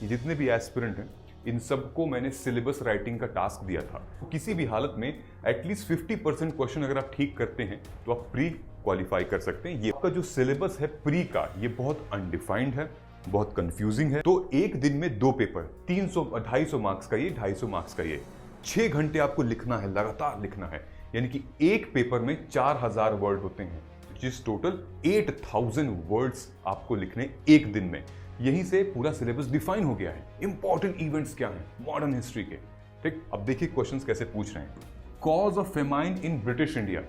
ये जितने भी एस्पिरेंट हैं इन सबको मैंने सिलेबस राइटिंग का टास्क दिया था। किसी भी हालत में एटलीस्ट 50% क्वेश्चन अगर आप ठीक करते हैं तो आप प्री क्वालिफाई कर सकते हैं। ये आपका जो सिलेबस है प्री का, ये बहुत अनडिफाइंड है, बहुत कंफ्यूजिंग है। तो एक दिन में 2 पेपर, 250 मार्क्स का ये, 250 मार्क्स का ये, 6 घंटे आपको लिखना है, लगातार लिखना है। यानी कि एक पेपर में 4000 वर्ड होते हैं, जिस टोटल 8000 वर्ड्स आपको लिखने एक दिन में। यहीं से पूरा सिलेबस डिफाइन हो गया है। इंपॉर्टेंट इवेंट्स क्या हैं मॉडर्न हिस्ट्री के, ठीक। अब देखिए क्वेश्चंस कैसे पूछ रहे हैं। Cause of famine in British India,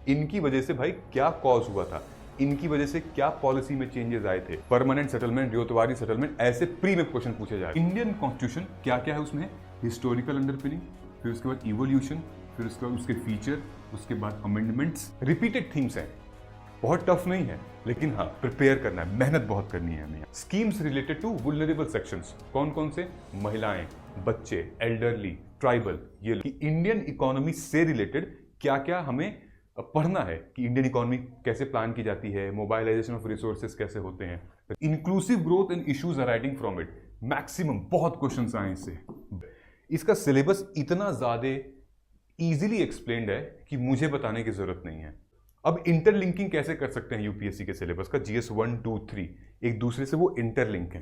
इनकी वजह से भाई क्या कॉज हुआ था, इनकी वजह से क्या पॉलिसी में चेंजेस आए थे, परमानेंट सेटलमेंट, रियोतवारी सेटलमेंट, ऐसे प्री में क्वेश्चन पूछे जाए। इंडियन कॉन्स्टिट्यूशन क्या क्या है उसमें, हिस्टोरिकल अंडरपिनिंग, फिर उसके बाद इवोल्यूशन, फिर उसके बाद उसके फीचर, उसके बाद अमेंडमेंट्स। रिपीटेड थीम्स हैं, बहुत टफ नहीं है, लेकिन हाँ प्रिपेयर करना है, मेहनत बहुत करनी है हमें। स्कीम्स रिलेटेड टू वुल्नरेबल सेक्शंस, कौन कौन से, महिलाएं, बच्चे, एल्डरली, ट्राइबल, ये इंडियन इकोनॉमी से रिलेटेड क्या क्या हमें पढ़ना है कि इंडियन इकोनॉमी कैसे प्लान की जाती है, मोबाइलाइजेशन ऑफ रिसोर्सेज कैसे होते हैं, inclusive growth and issues arising from it. Maximum बहुत क्वेश्चंस आए इससे। इसका सिलेबस इतना ज्यादा इजीली एक्सप्लेन्ड है कि मुझे बताने की जरूरत नहीं है। अब इंटरलिंकिंग कैसे कर सकते हैं यूपीएससी के सिलेबस का, जीएस 1, 2, 3 एक दूसरे से वो इंटरलिंक है।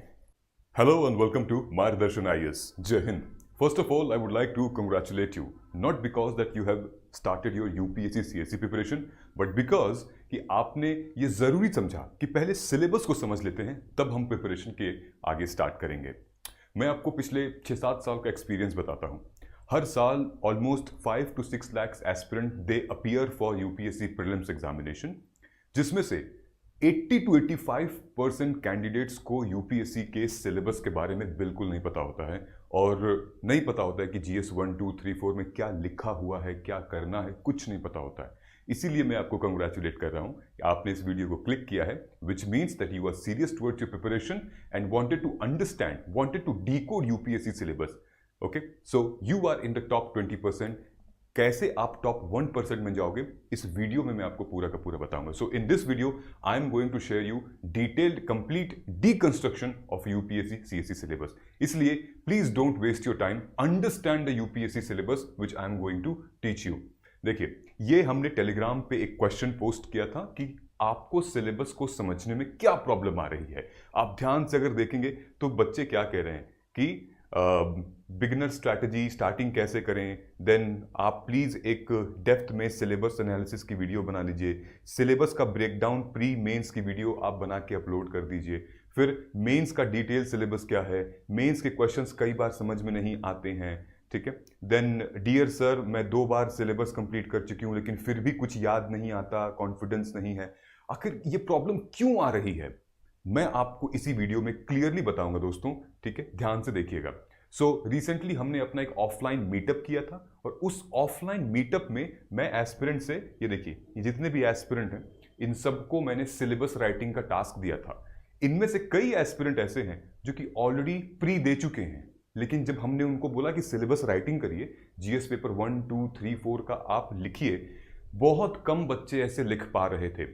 हेलो एंड वेलकम टू मार्गदर्शन आईएएस। जय Hind. First of all, I would like to congratulate you, not because that you have started your UPSC CSE preparation, but because कि आपने ये ज़रूरी समझा कि पहले सिलेबस को समझ लेते हैं, तब हम प्रिपरेशन के आगे स्टार्ट करेंगे। मैं आपको पिछले 6-7 साल का एक्सपीरियंस बताता हूँ। हर साल almost 5 to 6 lakhs aspirant they appear for UPSC prelims examination, जिसमें से 80 to 85% कैंडिडेट्स को यूपीएससी के सिलेबस के बारे में बिल्कुल नहीं पता होता है, और नहीं पता होता है कि जीएस 1, 2, 3, 4 में क्या लिखा हुआ है, क्या करना है, कुछ नहीं पता होता है। इसीलिए मैं आपको कंग्रेचुलेट कर रहा हूं कि आपने इस वीडियो को क्लिक किया है, which means that you are serious towards your preparation and wanted to understand, wanted to decode UPSC syllabus. Okay, so you are in the top 20%। कैसे आप टॉप 1% में जाओगे, इस वीडियो में मैं आपको पूरा का पूरा बताऊंगा। So in this video I am going to share you detailed complete deconstruction of UPSC CSE syllabus. इसलिए please don't waste your time, understand the UPSC syllabus which I am going to teach you. देखिए, ये हमने Telegram पे एक question post किया था कि आपको सिलेबस को समझने में क्या प्रॉब्लम आ रही है। आप ध्यान से अगर देखेंगे तो बच्चे क्या कह रहे हैं कि बिगिनर स्ट्रैटेजी, स्टार्टिंग कैसे करें, देन आप प्लीज़ एक डेप्थ में सिलेबस एनालिसिस की वीडियो बना लीजिए, सिलेबस का ब्रेकडाउन प्री मेंस की वीडियो आप बना के अपलोड कर दीजिए, फिर मेंस का डिटेल सिलेबस क्या है, मेंस के क्वेश्चंस कई बार समझ में नहीं आते हैं, ठीक है। देन डियर सर, मैं 2 बार सिलेबस कंप्लीट कर चुकी हूँ लेकिन फिर भी कुछ याद नहीं आता, कॉन्फिडेंस नहीं है। आखिर ये प्रॉब्लम क्यों आ रही है, मैं आपको इसी वीडियो में क्लियरली बताऊंगा दोस्तों, ठीक है, ध्यान से देखिएगा। रिसेंटली हमने अपना एक ऑफलाइन मीटअप किया था, और उस ऑफलाइन मीटअप में मैं एस्पिरेंट से, ये देखिए, ये जितने भी एस्पिरेंट हैं इन सबको मैंने सिलेबस राइटिंग का टास्क दिया था। इनमें से कई एस्पिरेंट ऐसे हैं जो कि ऑलरेडी प्री दे चुके हैं, लेकिन जब हमने उनको बोला कि सिलेबस राइटिंग करिए, जीएस पेपर 1, 2, 3, 4 का आप लिखिए, बहुत कम बच्चे ऐसे लिख पा रहे थे।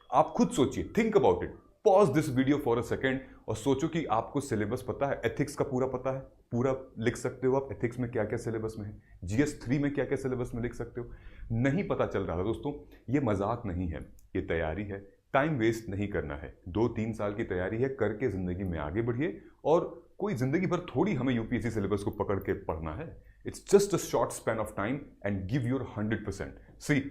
आप खुद सोचिए, think about it, pause this video for a second और सोचो कि आपको सिलेबस पता है, एथिक्स का पूरा पता है, पूरा लिख सकते हो आप एथिक्स में क्या क्या सिलेबस में है, जीएस 3 में क्या क्या सिलेबस में लिख सकते हो। नहीं पता चल रहा था दोस्तों, ये मजाक नहीं है, ये तैयारी है, टाइम वेस्ट नहीं करना है। 2-3 साल की तैयारी है, करके जिंदगी में आगे बढ़िए। और कोई जिंदगी भर थोड़ी हमें यूपीएससी सिलेबस को पकड़ के पढ़ना है। It's just a short span of time and give your 100%। See,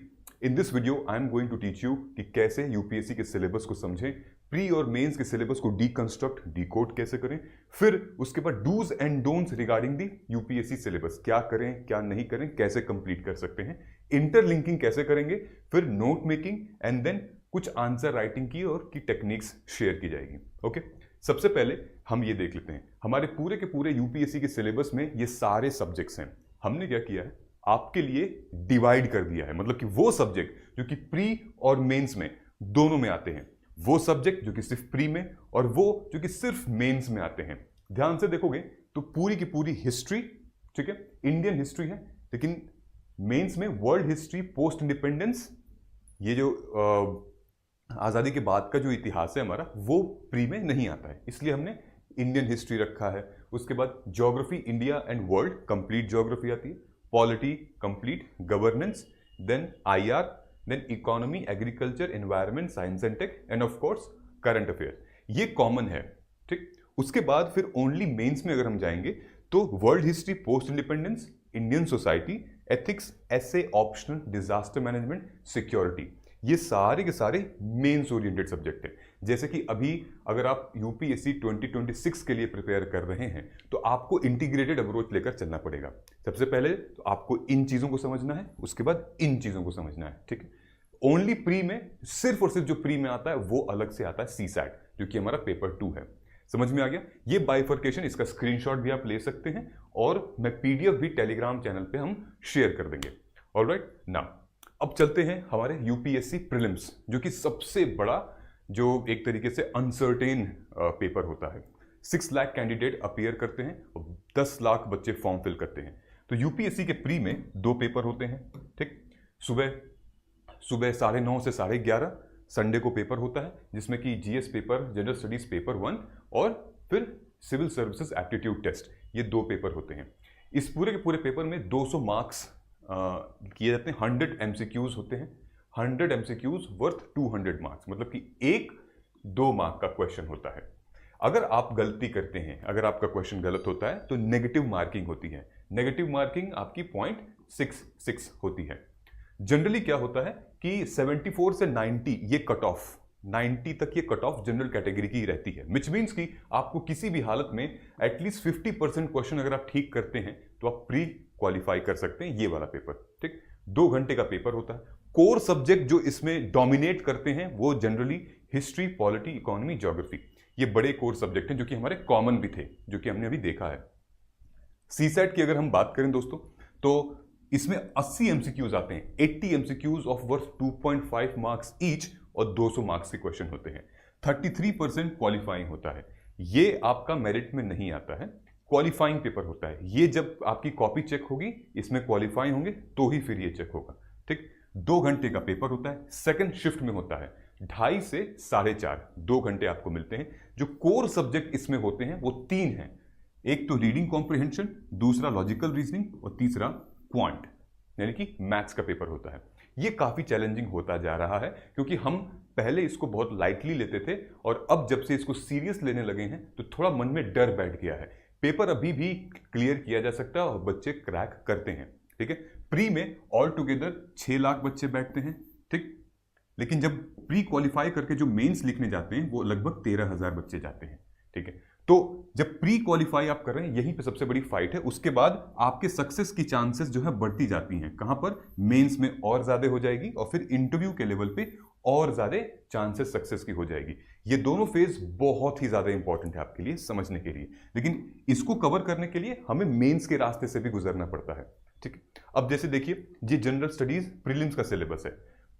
in this video I am going to teach you कि कैसे यूपीएससी के सिलेबस को समझें, प्री और मेंस के सिलेबस को डीकंस्ट्रक्ट, डिकोड कैसे करें, फिर उसके बाद dos and don'ts regarding the UPSC syllabus, क्या करें क्या नहीं करें, कैसे कंप्लीट कर सकते हैं, इंटरलिंकिंग कैसे करेंगे, फिर नोट मेकिंग, एंड देन कुछ आंसर राइटिंग की और की टेक्निक्स शेयर की जाएगी। ओके, सबसे पहले हम ये देख लेते हैं, हमारे पूरे के पूरे यूपीएससी के सिलेबस में ये सारे सब्जेक्ट्स हैं। हमने क्या किया है, आपके लिए डिवाइड कर दिया है, मतलब कि वो सब्जेक्ट जो कि प्री और मेंस में दोनों में आते हैं, वो सब्जेक्ट जो कि सिर्फ प्री में, और वो जो कि सिर्फ मेंस में आते हैं। ध्यान से देखोगे तो पूरी की पूरी हिस्ट्री, ठीक है, इंडियन हिस्ट्री है, लेकिन मेंस में वर्ल्ड हिस्ट्री, पोस्ट इंडिपेंडेंस, ये जो आज़ादी के बाद का जो इतिहास है हमारा, वो प्री में नहीं आता है। इसलिए हमने इंडियन हिस्ट्री रखा है, उसके बाद geography India and world complete geography आती है, polity complete, governance, then IR, then economy, agriculture, environment, science and tech, and of course current affair. ये कॉमन है, ठीक। उसके बाद फिर ओनली मेंस में अगर हम जाएंगे तो world history, post independence, Indian society, ethics, essay, optional, disaster management, security, ये सारे के सारे मेंस ओरिएंटेड सब्जेक्ट हैं। जैसे कि अभी अगर आप यूपीएससी 2026 के लिए प्रिपेयर कर रहे हैं तो आपको इंटीग्रेटेड अप्रोच लेकर चलना पड़ेगा। सबसे पहले तो आपको इन चीजों को समझना है, उसके बाद इन चीजों को समझना है, ठीक है। ओनली प्री में सिर्फ और सिर्फ जो प्री में आता है वो अलग से आता है सीसैट, जो कि हमारा पेपर 2 है। समझ में आ गया ये बाइफर्केशन, इसका स्क्रीनशॉट भी आप ले सकते हैं और मैं पीडीएफ भी टेलीग्राम चैनल पे हम शेयर कर देंगे। ऑलराइट, नाउ अब चलते हैं हमारे यूपीएससी प्रीलिम्स, जो कि सबसे बड़ा, जो एक तरीके से अनसर्टेन पेपर होता है। 6 लाख कैंडिडेट अपीयर करते हैं और 10 लाख बच्चे फॉर्म फिल करते हैं। तो यूपीएससी के प्री में 2 पेपर होते हैं, ठीक। सुबह 9:30 से 11:30 संडे को पेपर होता है, जिसमें कि GS paper, general studies paper 1 और फिर सिविल सर्विसेज एप्टीट्यूड टेस्ट, ये 2 पेपर होते हैं। इस पूरे के पूरे पेपर में 200 मार्क्स किए जाते हैं। 100 एमसीक्यूज होते हैं, 100 एमसीक्यूज वर्थ 200 मार्क्स, मतलब कि 1-2 मार्क का क्वेश्चन होता है। अगर आप गलती करते हैं, अगर आपका क्वेश्चन गलत होता है तो नेगेटिव मार्किंग होती है। नेगेटिव मार्किंग आपकी 0.66 होती है। जनरली क्या होता है कि 74 से 90 ये कट ऑफ, 90 तक ये कट ऑफ जनरल कैटेगरी की रहती है, विच मीन्स कि आपको किसी भी हालत में एटलीस्ट 50% क्वेश्चन अगर आप ठीक करते हैं तो आप प्री क्वालिफाई कर सकते हैं ये वाला पेपर, ठीक। 2 घंटे का पेपर होता है। कोर सब्जेक्ट जो इसमें डोमिनेट करते हैं वो generally history, polity, economy, geography, ये बड़े कोर सब्जेक्ट हैं जो कि हमारे कॉमन भी थे, जो कि हमने अभी देखा है। सीसैट की अगर हम बात करें दोस्तों तो इसमें 80 एमसीक्यूज आते हैं, 80 MCQs of worth 2.5 marks each और 200 मार्क्स के क्वेश्चन होते हैं। 33% क्वालिफाइंग होता है। ये आपका मेरिट में नहीं आता है, क्वालिफाइंग पेपर होता है। ये जब आपकी कॉपी चेक होगी, इसमें क्वालिफाई होंगे तो ही फिर ये चेक होगा, ठीक। 2 घंटे का पेपर होता है, सेकंड शिफ्ट में होता है, 2:30 से 4:30 2 घंटे आपको मिलते हैं। जो कोर सब्जेक्ट इसमें होते हैं वो 3 हैं, एक तो रीडिंग कॉम्प्रिहेंशन, दूसरा लॉजिकल रीजनिंग और तीसरा क्वांट, यानी कि मैथ्स का पेपर होता है। ये काफी चैलेंजिंग होता जा रहा है क्योंकि हम पहले इसको बहुत लाइटली लेते थे और अब जब से इसको सीरियस लेने लगे हैं तो थोड़ा मन में डर बैठ गया है। पेपर अभी भी क्लियर किया जा सकता है और बच्चे क्रैक करते हैं, ठीक है। प्री में ऑल टुगेदर 6 लाख बच्चे बैठते हैं, ठीक। लेकिन जब प्री क्वालिफाई करके जो मेंस लिखने जाते हैं वो लगभग 13,000 बच्चे जाते हैं, ठीक है। तो जब प्री क्वालिफाई आप कर रहे हैं, यहीं पे सबसे बड़ी फाइट है। उसके बाद आपके सक्सेस की चांसेस जो है बढ़ती जाती हैं। कहां पर? मेंस में और ज्यादा हो जाएगी और फिर इंटरव्यू के लेवल पे और ज्यादा चांसेस सक्सेस की हो जाएगी। ये दोनों फेज बहुत ही ज्यादा इंपॉर्टेंट है आपके लिए समझने के लिए, लेकिन इसको कवर करने के लिए हमें मेंस के रास्ते से भी गुजरना पड़ता है, ठीक है। अब जैसे देखिए, ये जनरल स्टडीज प्रीलिम्स का सिलेबस है।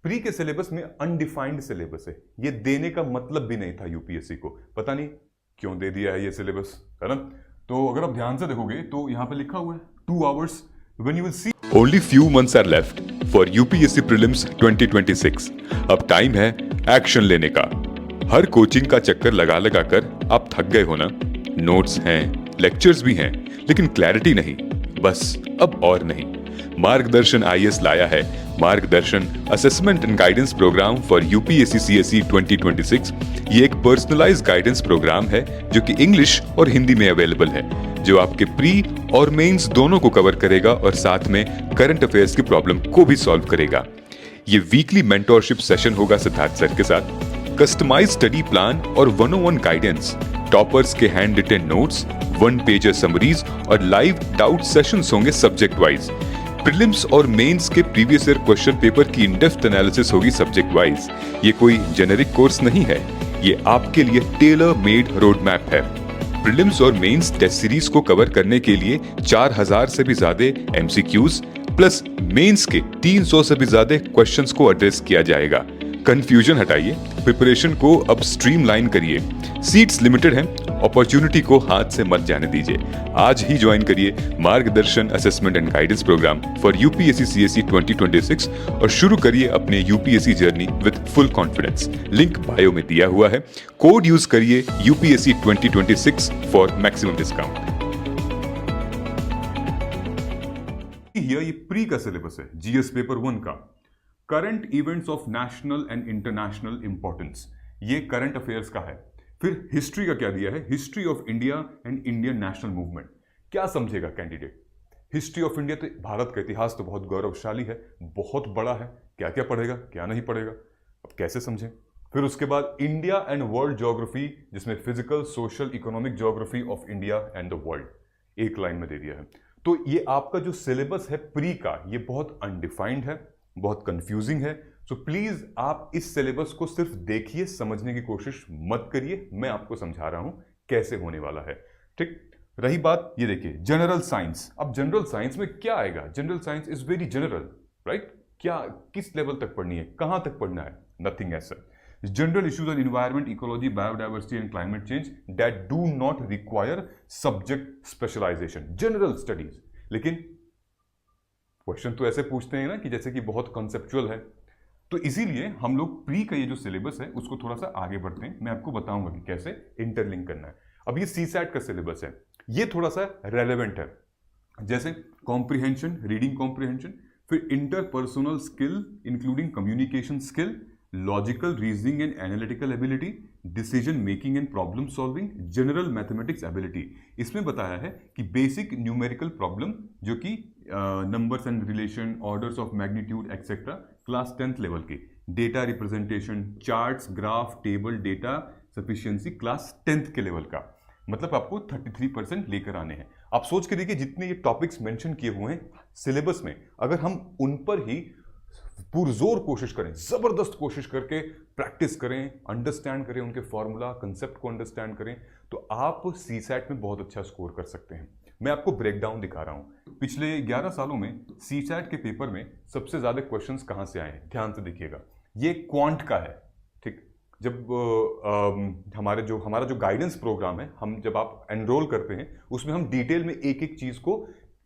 प्री के सिलेबस में अनडिफाइंड सिलेबस है। ये देने का मतलब भी नहीं था यूपीएससी को, पता नहीं क्यों दे दिया है ये सिलेबस, है ना। तो अगर आप ध्यान से देखोगे तो यहाँ पे लिखा हुआ है 2 hours when you will see Only few months are left for UPSC Prelims 2026. अब टाइम है एक्शन लेने का। हर कोचिंग का चक्कर लगा लगा कर आप थक गए हो ना। नोट्स हैं, लेक्चर्स भी हैं, लेकिन क्लैरिटी नहीं। बस अब और नहीं। मार्गदर्शन आईएएस लाया है Margdarshan assessment and guidance programme for UPSC CSE 2026। ये एक पर्सनलाइज्ड गाइडेंस प्रोग्राम है जो कि इंग्लिश और हिंदी में अवेलेबल है, जो आपके प्री और मेंस दोनों को कवर करेगा और साथ में करंट अफेयर्स की प्रॉब्लम को भी सॉल्व करेगा। ये वीकली मेंटोरशिप सेशन होगा सिद्धार्थ सर के साथ, कस्टमाइज्ड स्टडी प्लान और 101 गाइडेंस, टॉपर्स के hand written notes, 1 pager summaries और लाइव डाउट सेशंस होंगे सब्जेक्ट वाइज। प्रीलिम्स और मेंस के प्रीवियस ईयर क्वेश्चन पेपर की इन-डेप्थ एनालिसिस होगी सब्जेक्ट वाइज। ये कोई जेनेरिक कोर्स नहीं है, ये आपके लिए टेलर मेड रोड मैप है। प्रीलिम्स और मेंस टेस्ट सीरीज को कवर करने के लिए 4000 से भी ज्यादा एमसीक्यूज प्लस मेंस के 300 से भी ज्यादा क्वेश्चंस को एड्रेस किया जाएगा। कंफ्यूजन हटाइए, प्रिपरेशन को अब स्ट्रीमलाइन करिए। सीट्स लिमिटेड हैं अपॉर्चुनिटी को हाथ से मत जाने दीजिए। आज ही ज्वाइन करिए Margdarshan assessment and guidance programme for UPSC CSE 2026 और शुरू करिए अपने UPSC journey with full confidence. Link bio में दिया हुआ है। कोड यूज करिए यूपीएससी 2026 फॉर मैक्सिमम डिस्काउंट। ये प्री का सिलेबस है जीएस पेपर 1 का। Current events of national and international importance, ये करंट अफेयर्स का है। फिर हिस्ट्री का क्या दिया है, history of India and Indian national movement. क्या समझेगा कैंडिडेट? हिस्ट्री ऑफ इंडिया, तो भारत का इतिहास तो बहुत गौरवशाली है, बहुत बड़ा है, क्या क्या पढ़ेगा क्या नहीं पढ़ेगा, अब कैसे समझें। फिर उसके बाद इंडिया एंड वर्ल्ड ज्योग्राफी, जिसमें physical social economic geography of India and the world, एक लाइन में दे दिया है। तो ये आपका जो सिलेबस है प्री का, ये बहुत अनडिफाइंड है, बहुत कंफ्यूजिंग है। सो प्लीज आप इस सिलेबस को सिर्फ देखिए, समझने की कोशिश मत करिए। मैं आपको समझा रहा हूं कैसे होने वाला है, ठीक। रही बात, ये देखिए जनरल साइंस। अब जनरल साइंस में क्या आएगा? General science is very general, right. क्या किस लेवल तक पढ़नी है, कहां तक पढ़ना है? नथिंग ऐसा। General issues on environment, ecology, biodiversity and climate change that do not require subject specialisation, general studies. लेकिन क्वेश्चन तो ऐसे पूछते हैं ना कि जैसे कि बहुत कॉन्सेप्चुअल है, तो इसीलिए हम लोग प्री का ये जो सिलेबस है उसको थोड़ा सा आगे बढ़ते हैं। मैं आपको बताऊंगा कि कैसे इंटरलिंक करना है। अब ये सीसैट का सिलेबस है, ये थोड़ा सा रेलेवेंट है। जैसे कॉम्प्रिहेंशन, रीडिंग कॉम्प्रिहेंशन, फिर interpersonal skill including communication skill, logical reasoning and analytical ability, decision making and problem solving, general mathematics ability. इसमें बताया है कि बेसिक न्यूमेरिकल प्रॉब्लम, जो कि numbers and relation, orders of magnitude etcetera, class 10th level की, data representation, charts, graph, table, data sufficiency, class 10th के level का। मतलब आपको 33% लेकर आने हैं। आप सोच के देखिए, जितने ये टॉपिक्स मेंशन किए हुए हैं सिलेबस में, अगर हम उन पर ही पुरजोर कोशिश करें, जबरदस्त कोशिश करके प्रैक्टिस करें, अंडरस्टैंड करें, उनके फॉर्मूला कंसेप्ट को अंडरस्टैंड करें, तो आप सीसैट में बहुत अच्छा स्कोर कर सकते हैं। मैं आपको ब्रेकडाउन दिखा रहा हूं। पिछले 11 सालों में सीसैट के पेपर में सबसे ज्यादा क्वेश्चंस कहां से आए हैं, ध्यान से देखिएगा। ये क्वांट का है, ठीक। जब हमारा जो गाइडेंस प्रोग्राम है, हम जब आप एनरोल करते हैं, उसमें हम डिटेल में एक एक चीज को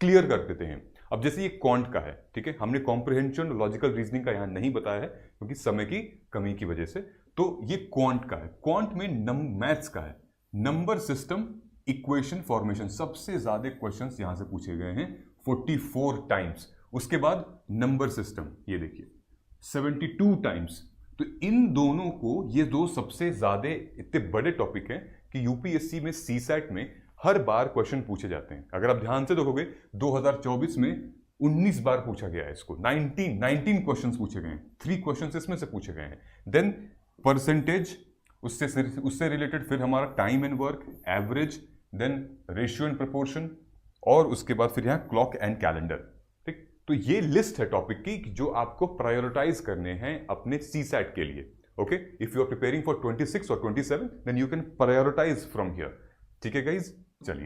क्लियर कर देते हैं। अब जैसे ये क्वांट का है, ठीक है, हमने कॉम्प्रिहेंशन लॉजिकल रीजनिंग का यहां नहीं बताया है क्योंकि समय की कमी की वजह से। तो ये क्वांट का है। क्वांट में मैथ्स का है, नंबर सिस्टम, इक्वेशन फॉर्मेशन, सबसे ज्यादा क्वेश्चंस यहां से पूछे गए हैं 44 टाइम्स। उसके बाद नंबर सिस्टम, ये देखिए 72 टाइम्स। तो इन दोनों को, ये दो सबसे ज्यादा इतने बड़े टॉपिक हैं कि यूपीएससी में सीसैट में हर बार क्वेश्चन पूछे जाते हैं। अगर आप ध्यान से देखोगे 2024 में 19 बार पूछा गया है इसको, 19 क्वेश्चंस पूछे गए हैं, 3 क्वेश्चंस इसमें से पूछे गए हैं। देन परसेंटेज, उससे रिलेटेड, फिर हमारा time and work, average, then ratio and proportion, और उसके बाद फिर यहाँ क्लॉक एंड कैलेंडर, ठीक। तो ये लिस्ट है टॉपिक की जो आपको प्रायोरिटाइज करने हैं अपने सीसैट के लिए। Okay, if you are preparing for 26 और 27 then you can prioritise from here, ठीक है गाइज। चलिए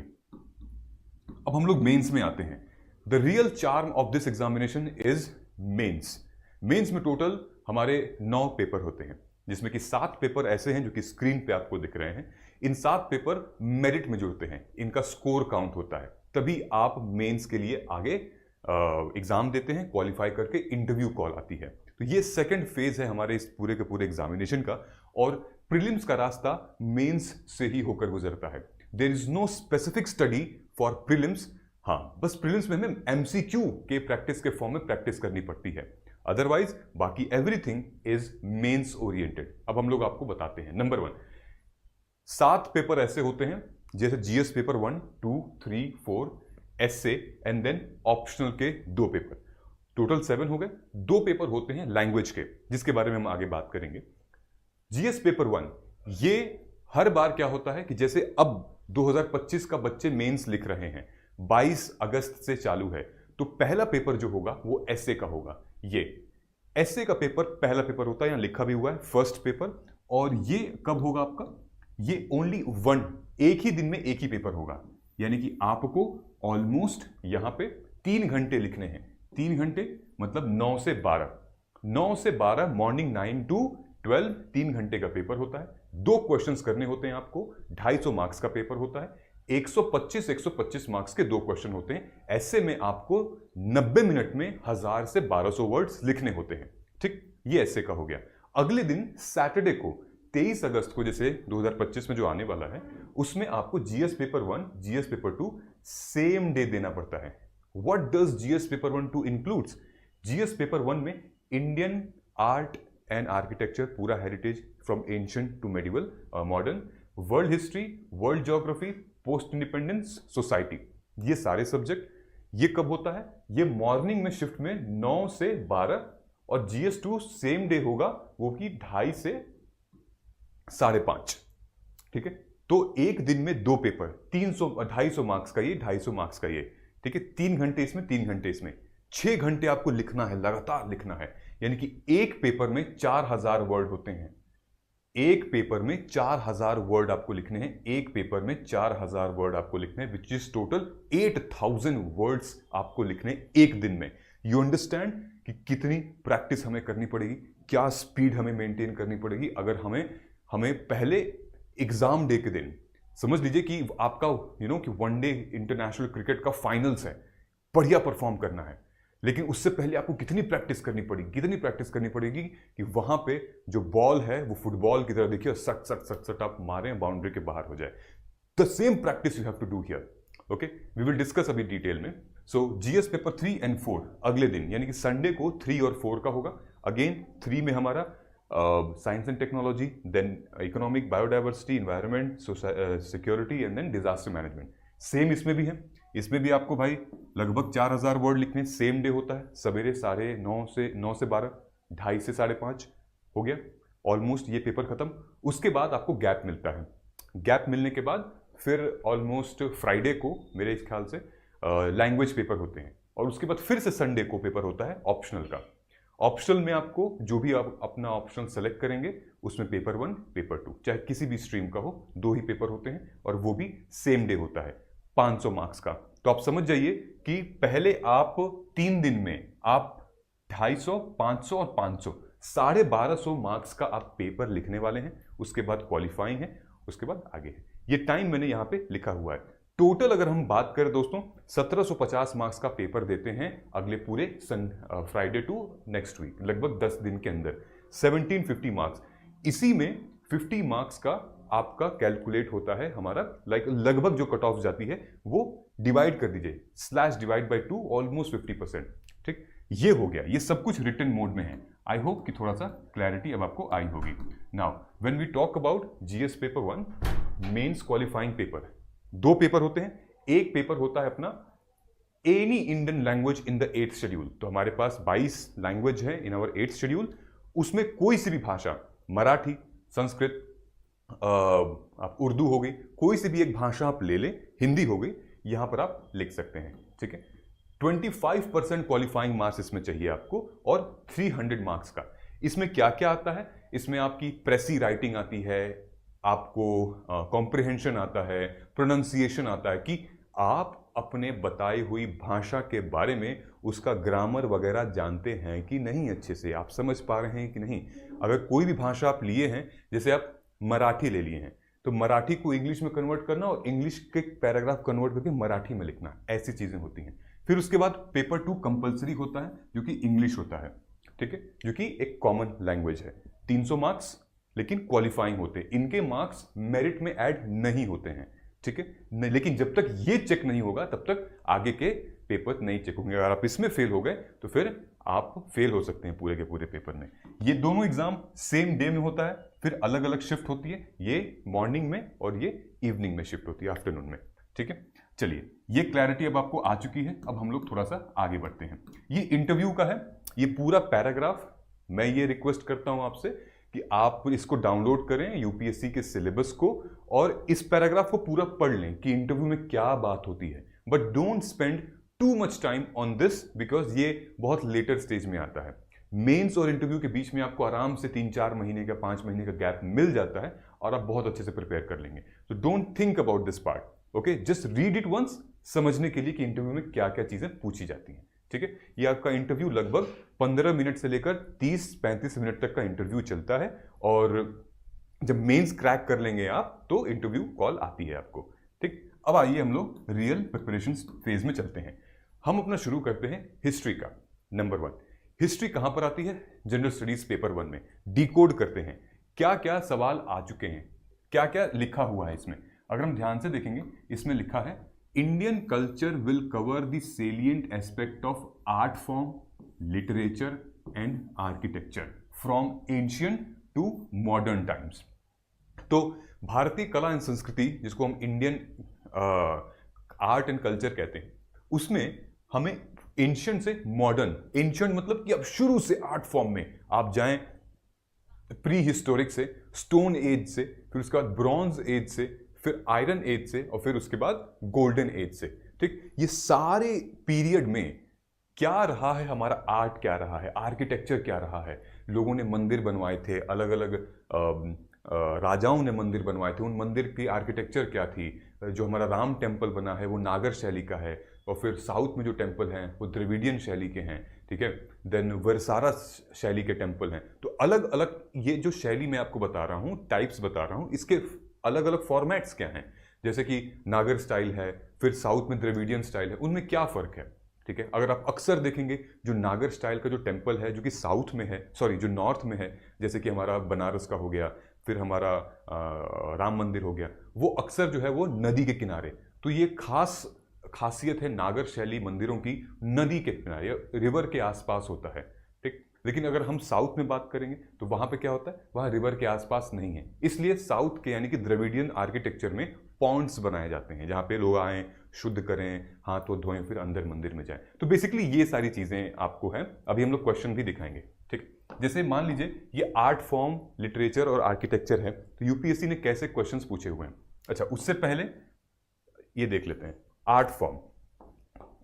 अब हम लोग मेंस में आते हैं। The real charm of this examination is mains. Mains में टोटल हमारे 9 पेपर होते हैं, जिसमें कि 7 पेपर ऐसे हैं जो कि स्क्रीन पे आपको दिख रहे हैं। इन 7 पेपर मेरिट में जुड़ते हैं, इनका स्कोर काउंट होता है, तभी आप मेंस के लिए आगे एग्जाम देते हैं, क्वालिफाई करके इंटरव्यू कॉल आती है। तो ये सेकंड फेज है हमारे इस पूरे के पूरे एग्जामिनेशन का, और प्रीलिम्स का रास्ता मेंस से ही होकर गुजरता है। There is no specific study for prelims. हाँ, बस प्रीलिम्स में हमें एमसीक्यू के प्रैक्टिस के फॉर्म में प्रैक्टिस करनी पड़ती है, अदरवाइज बाकी एवरीथिंग इज मेंस ओरिएंटेड। अब हम लोग आपको बताते हैं। नंबर 1, 7 पेपर ऐसे होते हैं, जैसे GS paper 1, 2, 3, 4, essay and then optional के 2 पेपर, टोटल 7 हो गए। 2 पेपर होते हैं लैंग्वेज के, जिसके बारे में हम आगे बात करेंगे। जीएस पेपर 1, ये हर बार क्या होता है कि जैसे अब 2025 का बच्चे मेंस लिख रहे हैं, 22 अगस्त से चालू है, तो पहला पेपर जो होगा वो एसए का होगा। ये एसए का पेपर पहला पेपर होता है, यहां लिखा भी हुआ है फर्स्ट पेपर। और ये कब होगा आपका? ये ओनली 1, एक ही दिन में एक ही पेपर होगा, यानी कि आपको ऑलमोस्ट यहां पे 3 घंटे लिखने हैं। 3 घंटे मतलब 9 से 12 मॉर्निंग 9 to 12, 3 घंटे का पेपर होता है। 2 क्वेश्चंस करने होते हैं आपको, 250 मार्क्स का पेपर होता है, 125 मार्क्स के 2 क्वेश्चन होते हैं। ऐसे में आपको 90 मिनट में 1000 से 1200 वर्ड्स लिखने होते हैं। ठीक, ये ऐसे का हो गया। अगले दिन सैटरडे को 23 अगस्त को, जैसे 2025 में जो आने वाला है, उसमें आपको GS paper 1, GS paper 2 same day देना पड़ता है। What does GS paper 1 2 includes? GS paper 1 में इंडियन आर्ट एंड आर्किटेक्चर, पूरा heritage from ancient to medieval modern, world history, world geography, post independence society, ये सारे सब्जेक्ट। ये कब होता है? ये मॉर्निंग में शिफ्ट में 9 से 12, और जीएस 2 सेम डे होगा, वो कि 2:30 से 5:30। ठीक है, तो एक दिन में 2 पेपर, 250 मार्क्स का ये, 250 मार्क्स का ये। ठीक है, 3 घंटे इसमें, 3 घंटे इसमें, 6 घंटे आपको लिखना है, लगातार लिखना है। यानी कि एक पेपर में 4000 वर्ड होते हैं। एक पेपर में 4000 वर्ड आपको लिखने हैं, एक पेपर में 4000 वर्ड आपको लिखने हैं, विच इज टोटल 8000 वर्ड्स आपको लिखने एक दिन में। यू अंडरस्टैंड कि कितनी प्रैक्टिस हमें करनी पड़ेगी, क्या स्पीड हमें मेंटेन करनी पड़ेगी। अगर हमें पहले एग्जाम डे के दिन, समझ लीजिए कि आपका कि वनडे इंटरनेशनल क्रिकेट का फाइनल्स है, बढ़िया परफॉर्म करना है, लेकिन उससे पहले आपको कितनी प्रैक्टिस करनी पड़ेगी कि वहां पे जो बॉल है वो फुटबॉल की तरह, देखिए, सट सट सट सट आप मारे, बाउंड्री के बाहर हो जाए। The same practice you have to do here. Okay, we will discuss अभी डिटेल में। सो जीएस पेपर 3 and 4 अगले दिन, यानी कि संडे को 3 और 4 का होगा। अगेन 3 में हमारा science and technology, then economic, biodiversity, environment, security and then disaster management. Same इसमें भी है। इसमें भी आपको भाई लगभग 4000 वर्ड लिखने, सेम डे होता है, सवेरे 9:30 से 12, 2:30 से 5:30 हो गया। ऑलमोस्ट ये पेपर खत्म। उसके बाद आपको गैप मिलता है। गैप मिलने के बाद फिर ऑलमोस्ट फ्राइडे को मेरे इस ख्याल से लैंग्वेज पेपर होते हैं, और उसके बाद फिर से संडे को पेपर होता है ऑप्शनल का। ऑप्शनल में आपको जो भी आप अपना ऑप्शन सेलेक्ट करेंगे, उसमें पेपर 1, पेपर 2, चाहे किसी भी स्ट्रीम का हो, 2 ही पेपर होते हैं, और वो भी सेम डे होता है, 500 मार्क्स का। तो आप समझ जाइए कि पहले आप 3 दिन में आप 250, 500 और 500, 1250 मार्क्स का आप पेपर लिखने वाले हैं। उसके बाद क्वालिफाइंग है, उसके बाद आगे है। ये टाइम मैंने यहां पे लिखा हुआ है। टोटल अगर हम बात करें दोस्तों, 1750 मार्क्स का पेपर देते हैं अगले पूरे फ्राइडे टू नेक्स्ट वीक, लगभग 10 दिन के अंदर 1750 मार्क्स। इसी में 50 मार्क्स का आपका कैलकुलेट होता है हमारा, लगभग जो कट ऑफ जाती है वो डिवाइड कर दीजिए, /2 ऑलमोस्ट 50%। ठीक, ये हो गया। ये सब कुछ रिटन मोड में है। आई होप कि थोड़ा सा क्लैरिटी अब आपको आई होगी। Now when we talk about GS paper 1 mains qualifying paper, 2 paper होते हैं। एक पेपर होता है अपना any Indian language in the 8th schedule. तो हमारे पास 22 लैंग्वेज है इन आवर 8th शेड्यूल। उसमें कोई सी भी भाषा, मराठी, संस्कृत, आप उर्दू हो गई, कोई सी भी एक भाषा आप ले लें, हिंदी हो गई, यहां पर आप लिख सकते हैं। ठीक है, 25% क्वालिफाइंग मार्क्स इसमें चाहिए आपको, और 300 मार्क्स का। इसमें क्या क्या आता है? इसमें आपकी प्रेसी राइटिंग आती है, आपको कॉम्प्रिहेंशन आता है, प्रोनाउंसिएशन आता है, कि आप अपने बताई हुई भाषा के बारे में उसका ग्रामर वगैरह जानते हैं कि नहीं, अच्छे से आप समझ पा रहे हैं कि नहीं। अगर कोई भी भाषा आप लिए हैं, जैसे आप मराठी ले लिए हैं, तो मराठी को इंग्लिश में कन्वर्ट करना और इंग्लिश के पैराग्राफ कन्वर्ट करके मराठी में लिखना, ऐसी चीजें होती हैं। फिर उसके बाद पेपर 2 कंपलसरी होता है, जो कि इंग्लिश होता है। ठीक है, जो कि एक कॉमन लैंग्वेज है। 300 मार्क्स लेकिन क्वालिफाइंग होते हैं। इनके मार्क्स मेरिट में ऐड नहीं होते हैं। ठीक है, लेकिन जब तक ये चेक नहीं होगा तब तक आगे के पेपर नहीं चेक होंगे। अगर आप इसमें फेल हो गए तो फिर आप फेल हो सकते हैं पूरे के पूरे पेपर में। ये दोनों एग्जाम सेम डे में होता है, फिर अलग अलग शिफ्ट होती है। ये मॉर्निंग में और ये इवनिंग में शिफ्ट होती है, आफ्टरनून में। ठीक है, चलिए, ये क्लैरिटी अब आपको आ चुकी है। अब हम लोग थोड़ा सा आगे बढ़ते हैं। ये इंटरव्यू का है, ये पूरा पैराग्राफ। मैं ये रिक्वेस्ट करता हूं आपसे कि आप इसको डाउनलोड करें यूपीएससी के सिलेबस को, और इस पैराग्राफ को पूरा पढ़ लें कि इंटरव्यू में क्या बात होती है। But don't spend too much time on this, because ये बहुत लेटर स्टेज में आता है। मेंस और इंटरव्यू के बीच में आपको आराम से 3-4 महीने का, 5 महीने का गैप मिल जाता है, और आप बहुत अच्छे से प्रिपेयर कर लेंगे। तो don't think about this part. Okay, just read it once, समझने के लिए कि इंटरव्यू में क्या क्या चीजें पूछी जाती हैं। ठीक है, ये आपका इंटरव्यू लगभग 15 मिनट से लेकर 30-35 मिनट तक का इंटरव्यू चलता है, और जब मेंस क्रैक कर लेंगे आप तो इंटरव्यू कॉल आती है आपको। ठीक, अब आइए हम लोग रियल प्रिपरेशन फेज में चलते हैं। हम अपना शुरू करते हैं हिस्ट्री का। नंबर 1, हिस्ट्री कहां पर आती है? जनरल स्टडीज पेपर 1 में। डिकोड करते हैं क्या क्या सवाल आ चुके हैं, क्या क्या लिखा हुआ है इसमें। अगर हम ध्यान से देखेंगे, इसमें लिखा है Indian culture will cover the salient aspect of art form, literature and architecture from ancient to modern times. तो भारतीय कला एंड संस्कृति, जिसको हम इंडियन आर्ट एंड कल्चर कहते हैं, उसमें हमें एंशियंट से मॉडर्न, एंशियंट मतलब कि अब शुरू से आर्ट फॉर्म में आप जाएं, प्री हिस्टोरिक से, स्टोन एज से, फिर उसके बाद ब्रॉन्ज एज से, फिर आयरन एज से, और फिर उसके बाद गोल्डन एज से। ठीक, ये सारे पीरियड में क्या रहा है, हमारा आर्ट क्या रहा है, आर्किटेक्चर क्या रहा है। लोगों ने मंदिर बनवाए थे, अलग अलग राजाओं ने मंदिर बनवाए थे, उन मंदिर की आर्किटेक्चर क्या थी। जो हमारा राम टेम्पल बना है वो नागर शैली का है, और फिर साउथ में जो टेम्पल हैं वो द्रविडियन शैली के हैं। ठीक है, देन वर्सारा शैली के टेम्पल हैं। तो अलग अलग ये जो शैली मैं आपको बता रहा हूँ, टाइप्स बता रहा हूँ, इसके अलग अलग फॉर्मेट्स क्या हैं। जैसे कि नागर स्टाइल है, फिर साउथ में द्रविडियन स्टाइल है, उनमें क्या फ़र्क है। ठीक है, अगर आप अक्सर देखेंगे जो नागर स्टाइल का जो टेम्पल है, जो कि साउथ में है, सॉरी जो नॉर्थ में है, जैसे कि हमारा बनारस का हो गया, फिर हमारा राम मंदिर हो गया, वो अक्सर जो है वो नदी के किनारे। तो ये खासियत है नागर शैली मंदिरों की, नदी के किनारे, रिवर के आसपास होता है। ठीक, लेकिन अगर हम साउथ में बात करेंगे तो वहां पे क्या होता है, वहां रिवर के आसपास नहीं है। इसलिए साउथ के यानी कि द्रविडियन आर्किटेक्चर में पॉन्ड्स बनाए जाते हैं, जहां पे लोग आएँ, शुद्ध करें, हाथ वो धोएं, फिर अंदर मंदिर में जाएं। तो बेसिकली ये सारी चीजें आपको हैं। अभी हम लोग क्वेश्चन भी दिखाएंगे। ठीक, जैसे मान लीजिए ये आर्ट फॉर्म, लिटरेचर और आर्किटेक्चर है, तो यूपीएससी ने कैसे क्वेश्चंस पूछे हुए हैं। अच्छा, उससे पहले ये देख लेते हैं आर्ट फॉर्म।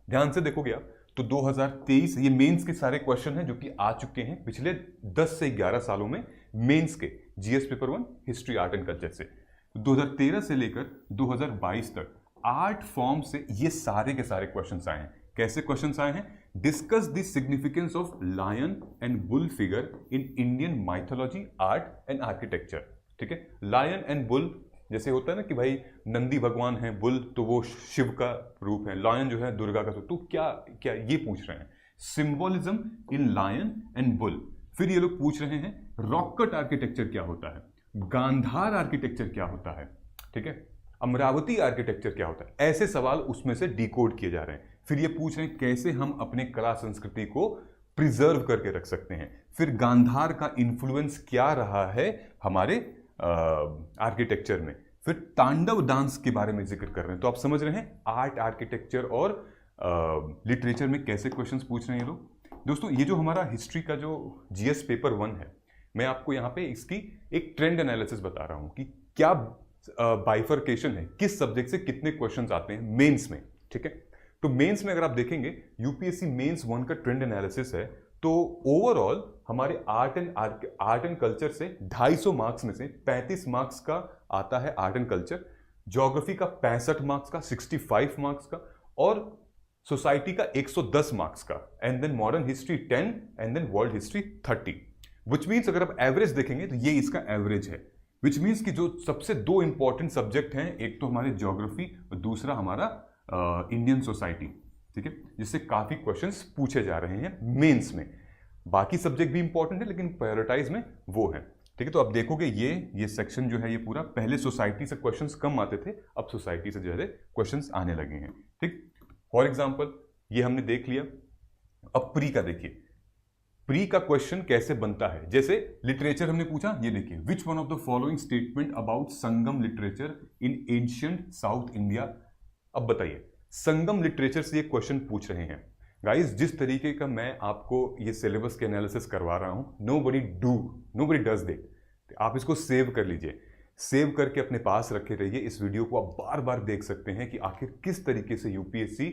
ध्यान से देखोगे आप तो 2023 ये मेंस के सारे क्वेश्चन हैं जो कि आ चुके हैं पिछले 10 से 11 सालों में, मेंस के GS paper 1 history art and culture से। 2013 से लेकर 2022 तक आर्ट फॉर्म से ये सारे के सारे क्वेश्चंस आए हैं। कैसे क्वेश्चंस आए हैं? Discuss the significance of lion and bull figure in Indian mythology, art and architecture. ठीक है, लायन एंड बुल जैसे होता है ना कि भाई नंदी भगवान है, बुल तो वो शिव का रूप है, लायन जो है दुर्गा का रूप, तो क्या क्या ये पूछ रहे हैं। Symbolism in lion and bull. फिर ये लोग पूछ रहे हैं रॉक कट आर्किटेक्चर क्या होता है, गांधार आर्किटेक्चर क्या होता है, ठीक है, अमरावती आर्किटेक्चर क्या होता है। ऐसे सवाल उसमें से डिकोड किए जा रहे हैं। फिर ये पूछ रहे हैं कैसे हम अपने कला संस्कृति को प्रिजर्व करके रख सकते हैं। फिर गांधार का इन्फ्लुएंस क्या रहा है हमारे आर्किटेक्चर में। फिर तांडव डांस के बारे में जिक्र कर रहे हैं। तो आप समझ रहे हैं आर्ट, आर्किटेक्चर और लिटरेचर में कैसे क्वेश्चंस पूछ रहे हैं ये लोग। दोस्तों, ये जो हमारा हिस्ट्री का जो जीएस पेपर 1 है, मैं आपको यहाँ पे इसकी एक ट्रेंड एनालिसिस बता रहा हूँ कि क्या बाइफर्केशन है, किस सब्जेक्ट से कितने क्वेश्चंस आते हैं मेंस में। ठीक है, तो मेंस में अगर आप देखेंगे यूपीएससी मेंस 1 का ट्रेंड एनालिसिस है, तो ओवरऑल हमारे आर्ट एंड कल्चर से 250 मार्क्स में से 35 मार्क्स का आता है आर्ट एंड कल्चर, ज्योग्राफी का 65 मार्क्स का, 65 मार्क्स का, और सोसाइटी का 110 मार्क्स का, and then modern history 10 and then world history 30। Which means अगर आप एवरेज देखेंगे तो ये इसका एवरेज है। विच मीन्स कि जो सबसे 2 इंपॉर्टेंट सब्जेक्ट हैं, एक तो हमारे ज्योग्राफी और दूसरा हमारा इंडियन सोसाइटी, ठीक है, जिससे काफी क्वेश्चंस पूछे जा रहे हैं मेंस में। बाकी सब्जेक्ट भी इंपॉर्टेंट है लेकिन प्रायोरिटाइज में वो है। ठीक है, तो आप देखोगे ये सेक्शन जो है ये पूरा, पहले सोसाइटी से क्वेश्चंस कम आते थे, अब सोसाइटी से जो है क्वेश्चंस आने लगे हैं। ठीक, फॉर एग्जाम्पल ये हमने देख लिया। अब प्री का देखिए, प्री का क्वेश्चन कैसे बनता है। जैसे लिटरेचर हमने पूछा, ये देखिए, विच one of the following statement about Sangam literature in ancient south India. अब बताइए, संगम लिटरेचर से ये क्वेश्चन पूछ रहे हैं। गाइस, जिस तरीके का मैं आपको ये सिलेबस के एनालिसिस करवा रहा हूं, नोबडी डज दैट। आप इसको सेव कर लीजिए, सेव करके अपने पास रखे रहिए। इस वीडियो को आप बार बार देख सकते हैं कि आखिर किस तरीके से यूपीएससी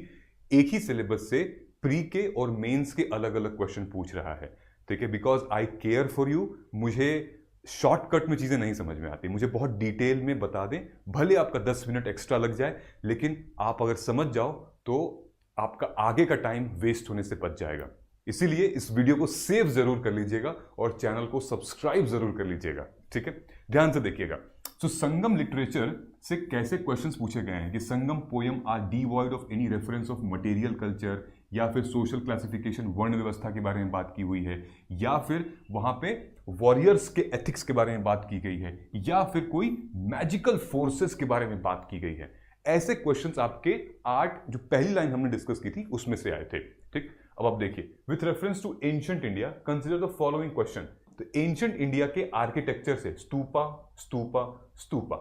एक ही सिलेबस से प्री के और मेंस के अलग अलग क्वेश्चन पूछ रहा है। ठीक है, because I care for you. मुझे शॉर्टकट में चीज़ें नहीं समझ में आती, मुझे बहुत डिटेल में बता दें, भले आपका 10 मिनट एक्स्ट्रा लग जाए, लेकिन आप अगर समझ जाओ तो आपका आगे का टाइम वेस्ट होने से बच जाएगा। इसीलिए इस वीडियो को सेव जरूर कर लीजिएगा और चैनल को सब्सक्राइब जरूर कर लीजिएगा, ठीक है। ध्यान से देखिएगा। तो संगम लिटरेचर से कैसे क्वेश्चंस पूछे गए हैं कि Sangam poem are devoid of any reference of material culture, या फिर सोशल क्लासिफिकेशन वर्ण व्यवस्था के बारे में बात की हुई है, या फिर वहां पे वॉरियर्स के एथिक्स के बारे में बात की गई है, या फिर कोई मैजिकल फोर्सेस के बारे में बात की गई है। ऐसे क्वेश्चंस आपके 8 जो पहली लाइन हमने डिस्कस की थी उसमें से आए थे, ठीक। अब आप देखिए, with reference to ancient India consider the following question. तो एंशिएंट इंडिया के आर्किटेक्चर से स्तूपा स्तूपा स्तूपा,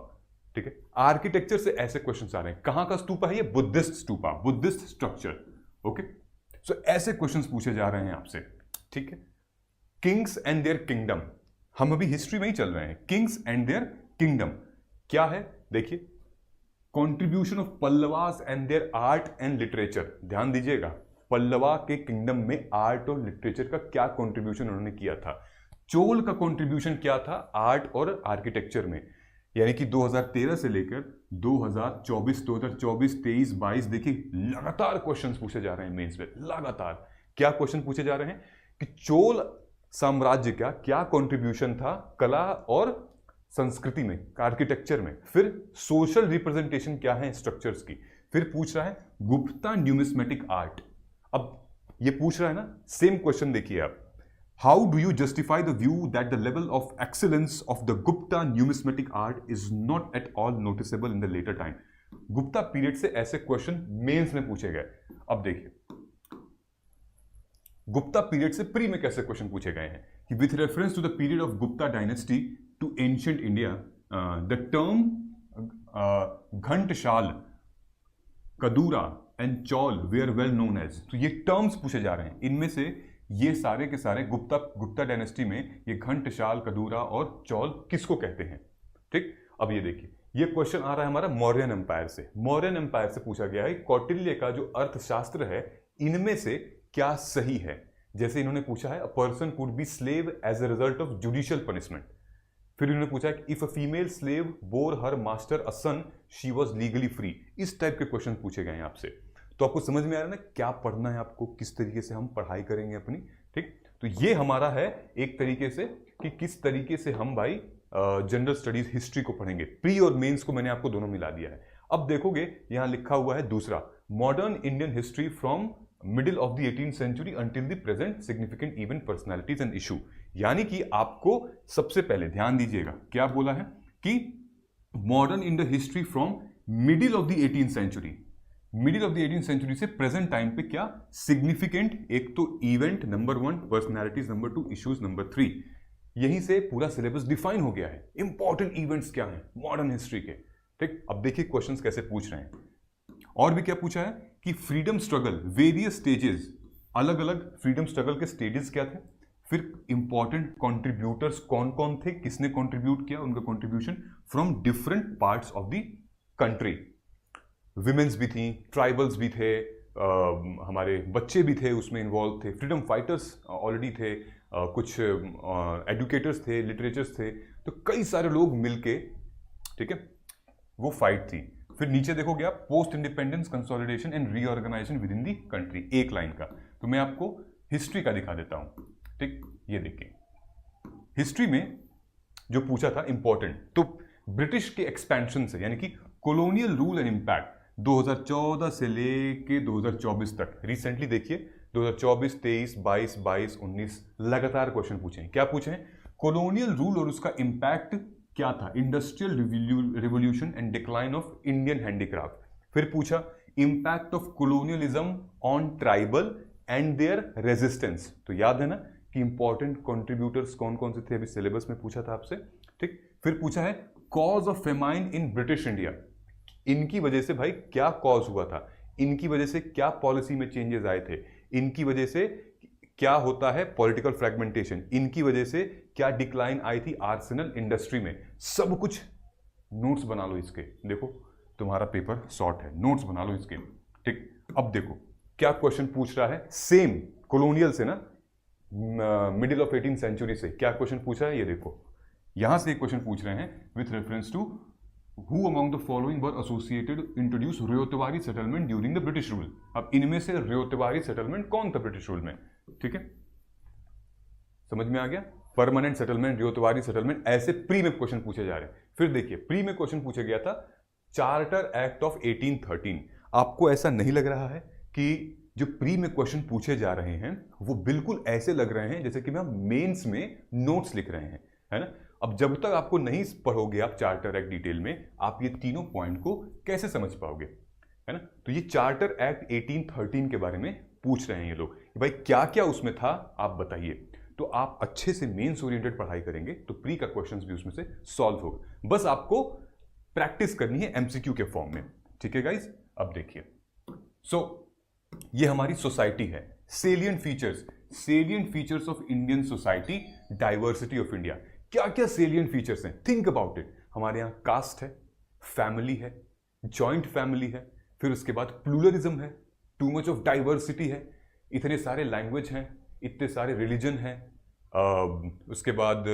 ठीक है। आर्किटेक्चर से ऐसे क्वेश्चंस आ रहे हैं। कहां का स्तूपा है ये? Buddhist stupa, Buddhist structure, okay. So ऐसे क्वेश्चंस पूछे जा रहे हैं आपसे, ठीक है। किंग्स एंड देयर किंगडम, हम अभी हिस्ट्री में ही चल रहे हैं। किंग्स एंड देयर किंगडम क्या है? देखिए, contribution of Pallavas and their art and literature. ध्यान दीजिएगा, पल्लवा के किंगडम में आर्ट और लिटरेचर का क्या कॉन्ट्रीब्यूशन उन्होंने किया था। चोल का कॉन्ट्रीब्यूशन क्या था आर्ट और आर्किटेक्चर में, यानी कि 2013 से लेकर 2024, 23, 22 देखिए लगातार क्वेश्चंस पूछे जा रहे हैं मेंस में। लगातार क्या क्वेश्चन पूछे जा रहे हैं कि चोल साम्राज्य का क्या कॉन्ट्रीब्यूशन था कला और संस्कृति में, आर्किटेक्चर में। फिर सोशल रिप्रेजेंटेशन क्या है स्ट्रक्चर्स की। फिर पूछ रहा है गुप्ता न्यूमिस्मेटिक आर्ट। अब ये पूछ रहा है ना, सेम क्वेश्चन देखिए आप। How do you justify the view that the level of excellence of the Gupta numismatic art is not at all noticeable in the later time. Gupta period से ऐसे क्वेश्चन मेंस में पूछे गए। अब देखिए, गुप्ता पीरियड से प्री में कैसे क्वेश्चन पूछे गए हैं कि with reference to the period of Gupta dynasty to ancient India the term Ghantashala, Kadura and Chaul were well known as. तो ये टर्म्स पूछे जा रहे हैं। इनमें से ये सारे के सारे गुप्ता डायनेस्टी में ये घंटशाल, कदूरा और चौल किसको कहते हैं, ठीक। अब ये देखिए, ये क्वेश्चन आ रहा है हमारा मौर्यन एम्पायर से। मौर्यन एम्पायर से पूछा गया है कौटिल्य का जो अर्थशास्त्र है इनमें से क्या सही है। जैसे इन्होंने पूछा है, a person could be slave as a result of judicial punishment. फिर इन्होंने पूछा है if a female slave bore her master a son she was legally free. इस टाइप के क्वेश्चन पूछे गए हैं आपसे। तो आपको समझ में आ रहा है ना क्या पढ़ना है आपको, किस तरीके से हम पढ़ाई करेंगे अपनी, ठीक। तो ये हमारा है एक तरीके से कि किस तरीके से हम भाई जनरल स्टडीज हिस्ट्री को पढ़ेंगे। प्री और मेंस को मैंने आपको दोनों मिला दिया है। अब देखोगे यहां लिखा हुआ है दूसरा, modern Indian history from middle of the 18th century until the present significant event personalities and issue. यानी कि आपको सबसे पहले ध्यान दीजिएगा क्या बोला है कि modern Indian history from middle of the 18th century, middle of the 18th century से प्रेजेंट टाइम पे क्या सिग्निफिकेंट, एक तो event number 1, personalities number 2, issues number 3। यहीं से पूरा सिलेबस डिफाइन हो गया है। इंपॉर्टेंट इवेंट्स क्या हैं मॉडर्न हिस्ट्री के, ठीक। अब देखिए क्वेश्चंस कैसे पूछ रहे हैं। और भी क्या पूछा है कि फ्रीडम स्ट्रगल वेरियस स्टेजेस, अलग अलग फ्रीडम स्ट्रगल के स्टेजेस क्या थे। फिर इंपॉर्टेंट कंट्रीब्यूटर्स कौन कौन थे, किसने कंट्रीब्यूट किया, उनका contribution from different parts of the country. Women's भी थी, ट्राइबल्स भी थे, हमारे बच्चे भी थे उसमें इन्वॉल्व थे, फ्रीडम फाइटर्स ऑलरेडी थे, कुछ एडुकेटर्स थे, लिटरेचर्स थे। तो कई सारे लोग मिलके, ठीक है, वो फाइट थी। फिर नीचे देखोगे आप post independence consolidation and reorganisation within the country, एक लाइन का। तो मैं आपको हिस्ट्री का दिखा देता हूं, ठीक। ये देखिए हिस्ट्री में जो पूछा था इंपॉर्टेंट, तो ब्रिटिश के एक्सपेंशन से यानी कि कॉलोनियल रूल एंड इंपैक्ट 2014 से लेके 2024 तक, रिसेंटली देखिए 2024, 23, 22, 22, 19 लगातार क्वेश्चन पूछे हैं। क्या पूछे हैं? कॉलोनियल रूल और उसका इंपैक्ट क्या था, industrial revolution and decline of Indian handicraft. फिर पूछा impact of colonialism on tribal and their resistance. तो याद है ना कि इंपॉर्टेंट कंट्रीब्यूटर्स कौन कौन से थे, अभी सिलेबस में पूछा था आपसे, ठीक। फिर पूछा है cause of famine in British India, इनकी वजह से भाई क्या कॉज हुआ था, इनकी वजह से क्या पॉलिसी में चेंजेस आए थे, इनकी वजह से क्या होता है पॉलिटिकल फ्रैगमेंटेशन, इनकी वजह से क्या डिक्लाइन आई थी आर्सेनल इंडस्ट्री में। सब कुछ नोट्स बना लो इसके, देखो तुम्हारा पेपर शॉर्ट है, नोट्स बना लो इसके, ठीक। अब देखो क्या क्वेश्चन पूछ रहा है, सेम कॉलोनियल से ना, मिडिल ऑफ 18th सेंचुरी से क्या क्वेश्चन पूछा है, ये देखो यहां से एक क्वेश्चन पूछ रहे हैं with reference to Who among the following were associated introduce ryotwari settlement during the British rule? अब इनमें से रेतवारी सेटलमेंट कौन था ब्रिटिश रूल में? ठीक है, समझ में आ गया? परमानेंट सेटलमेंट, रेतवारी सेटलमेंट, ऐसे प्री में क्वेश्चन पूछे जा रहे हैं। फिर देखिए, प्री में क्वेश्चन पूछा गया था चार्टर एक्ट ऑफ 1813। आपको ऐसा नहीं लग रहा है कि जो प्री में क्वेश्चन पूछे जा रहे हैं वो बिल्कुल ऐसे लग रहे हैं जैसे कि हम मेंस में नोट्स लिख रहे हैं, है ना? अब जब तक आपको नहीं पढ़ोगे आप चार्टर एक्ट डिटेल में, आप ये तीनों पॉइंट को कैसे समझ पाओगे, है ना? तो ये चार्टर एक्ट 1813 के बारे में पूछ रहे हैं ये लोग कि भाई क्या क्या उसमें था, आप बताइए। तो आप अच्छे से मेंस ओरिएंटेड पढ़ाई करेंगे तो प्री का क्वेश्चंस भी उसमें से सॉल्व होगा। बस आपको प्रैक्टिस करनी है एमसीक्यू के फॉर्म में। ठीक है गाइज, अब देखिए, ये हमारी सोसाइटी है। Salient features of Indian society, diversity of India. क्या क्या सेलिएंट फीचर्स हैं, थिंक अबाउट इट। हमारे यहाँ कास्ट है, फैमिली है, जॉइंट फैमिली है, फिर उसके बाद प्लूरलिज्म है, टू मच ऑफ डाइवर्सिटी है, इतने सारे लैंग्वेज हैं, इतने सारे रिलीजन हैं, उसके बाद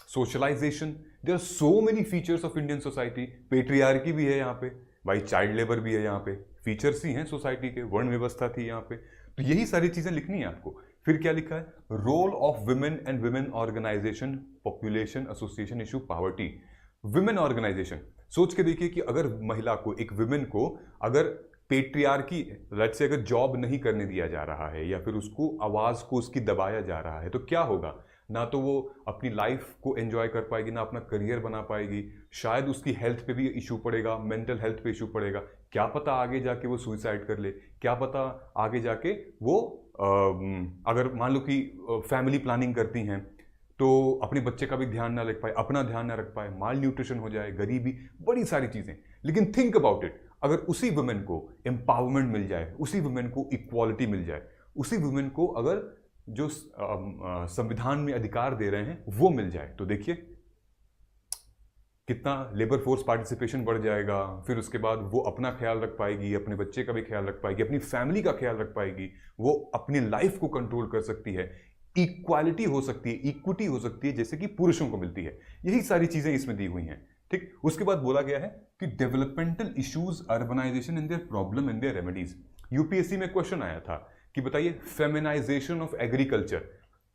socialisation. There are so many features of Indian society. Patriarchy भी है यहाँ पे भाई, चाइल्ड लेबर भी है यहाँ पे, फीचर्स ही हैं सोसाइटी के, वर्ण व्यवस्था थी यहाँ पे। तो यही सारी चीजें लिखनी है आपको। फिर क्या लिखा है, role of women and women organisation, population association issue, poverty. Women organisation, सोच के देखिए कि अगर महिला को, एक विमेन को अगर पेट्रियार्की, लेट्स से अगर जॉब नहीं करने दिया जा रहा है या फिर उसको आवाज को उसकी दबाया जा रहा है, तो क्या होगा? ना तो वो अपनी लाइफ को एंजॉय कर पाएगी, ना अपना करियर बना पाएगी, शायद उसकी हेल्थ पे भी इशू पड़ेगा, मेंटल हेल्थ पे इशू पड़ेगा। क्या पता आगे जाके वो सुसाइड कर ले, क्या पता आगे जाके वो अगर मान लो कि फैमिली प्लानिंग करती हैं तो अपने बच्चे का भी ध्यान ना रख पाए, अपना ध्यान ना रख पाए, माल न्यूट्रिशन हो जाए, गरीबी, बड़ी सारी चीजें। लेकिन थिंक अबाउट इट, अगर उसी वुमेन को एम्पावरमेंट मिल जाए, उसी वुमेन को इक्वालिटी मिल जाए, उसी वुमेन को अगर जो संविधान में अधिकार दे रहे हैं वो मिल जाए, तो देखिए कितना लेबर फोर्स पार्टिसिपेशन बढ़ जाएगा। फिर उसके बाद वो अपना ख्याल रख पाएगी, अपने बच्चे का भी ख्याल रख पाएगी, अपनी फैमिली का ख्याल रख पाएगी, वो अपनी लाइफ को कंट्रोल कर सकती है, इक्वालिटी हो सकती है, इक्विटी हो सकती है जैसे कि पुरुषों को मिलती है। यही सारी चीजें इसमें दी हुई हैं। ठीक, उसके बाद बोला गया है कि developmental issues, urbanisation and their problem and their remedies. UPSC में क्वेश्चन आया था कि बताइए, फेमिनाइजेशन ऑफ एग्रीकल्चर,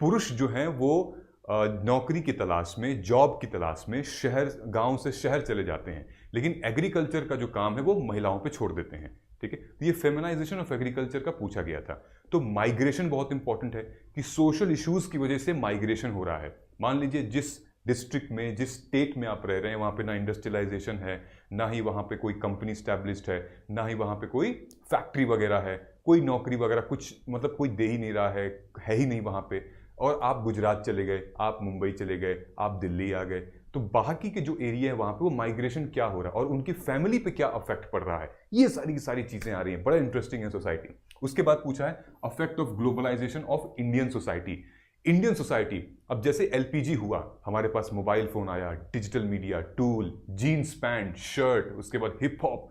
पुरुष जो हैं वो नौकरी की तलाश में, जॉब की तलाश में शहर, गांव से शहर चले जाते हैं, लेकिन एग्रीकल्चर का जो काम है वो महिलाओं पे छोड़ देते हैं। ठीक है, तो ये फेमिनाइजेशन ऑफ एग्रीकल्चर का पूछा गया था। तो माइग्रेशन बहुत इंपॉर्टेंट है कि सोशल इश्यूज की वजह से माइग्रेशन हो रहा है। मान लीजिए जिस डिस्ट्रिक्ट में, जिस स्टेट में आप रह रहे हैं, वहाँ पे ना इंडस्ट्रियलाइजेशन है, ना ही वहाँ पे कोई कंपनी स्टैब्लिश्ड है, ना ही वहाँ पे कोई फैक्ट्री वगैरह है, कोई नौकरी वगैरह कुछ, मतलब कोई दे ही नहीं रहा है ही नहीं वहाँ पे, और आप गुजरात चले गए, आप मुंबई चले गए, आप दिल्ली आ गए, तो बाकी के जो एरिया है वहाँ पे वो माइग्रेशन क्या हो रहा है और उनकी फैमिली पे क्या अफेक्ट पड़ रहा है, ये सारी की सारी चीज़ें आ रही हैं। बड़ा इंटरेस्टिंग है सोसाइटी। उसके बाद पूछा है affect of globalisation of Indian society. Indian society, अब जैसे एलपीजी हुआ, हमारे पास मोबाइल फोन आया, digital media, tool, jeans pant, shirt, उसके बाद हिप हॉप,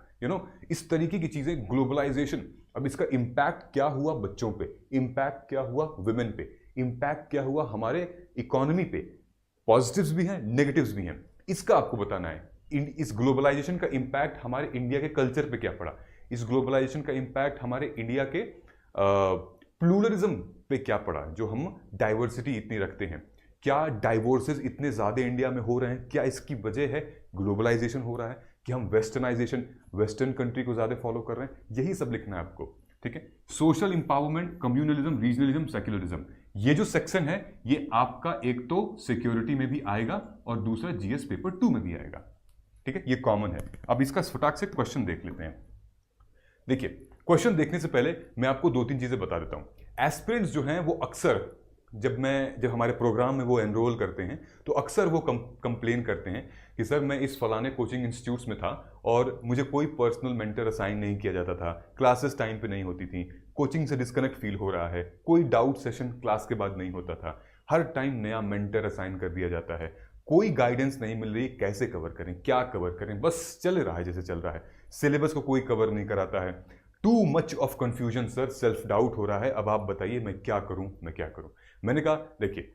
इस तरीके की चीजें, ग्लोबलाइजेशन। अब इसका इम्पैक्ट क्या हुआ बच्चों पे, इम्पैक्ट क्या हुआ वुमेन पे, इम्पैक्ट क्या हुआ हमारे इकोनॉमी पे, पॉजिटिव्स भी हैं, नेगेटिव्स भी हैं, इसका आपको बताना है। इस ग्लोबलाइजेशन का इम्पैक्ट हमारे इंडिया के कल्चर पे क्या पड़ा, इस ग्लोबलाइजेशन का इम्पैक्ट हमारे इंडिया के प्लूरलिज्म पे क्या पड़ा, जो हम डाइवर्सिटी इतनी रखते हैं, क्या डाइवोर्सेस इतने ज़्यादा इंडिया में हो रहे हैं, क्या इसकी वजह है ग्लोबलाइजेशन हो रहा है कि हम वेस्टर्नाइजेशन, वेस्टर्न कंट्री को ज़्यादा फॉलो कर रहे हैं, यही सब लिखना है आपको। ठीक है, social empowerment, communalism, regionalism, secularism, ये जो सेक्शन है ये आपका एक तो सिक्योरिटी में भी आएगा और दूसरा जीएस पेपर 2 में भी आएगा। ठीक है, ये कॉमन है। अब इसका फटाक से क्वेश्चन देख लेते हैं। देखिए, क्वेश्चन देखने से पहले मैं आपको 2-3 चीजें बता देता हूं। एस्पिरेंट्स जो हैं वो अक्सर जब हमारे प्रोग्राम में वो एनरोल करते हैं तो अक्सर वो कंप्लेन करते हैं कि सर मैं इस फलाने कोचिंग इंस्टीट्यूट्स में था और मुझे कोई पर्सनल मेंटर असाइन नहीं किया जाता था, क्लासेस टाइम पे नहीं होती थी, कोचिंग से डिस्कनेक्ट फील हो रहा है, कोई डाउट सेशन क्लास के बाद नहीं होता था, हर टाइम नया मेंटर असाइन कर दिया जाता है, कोई गाइडेंस नहीं मिल रही, कैसे कवर करें, क्या कवर करें, बस चल रहा है जैसे चल रहा है, सिलेबस को कोई कवर नहीं कराता है, too much of confusion sir, self doubt हो रहा है, अब आप बताइए मैं क्या करूं, मैं क्या करूं। मैंने कहा देखिए,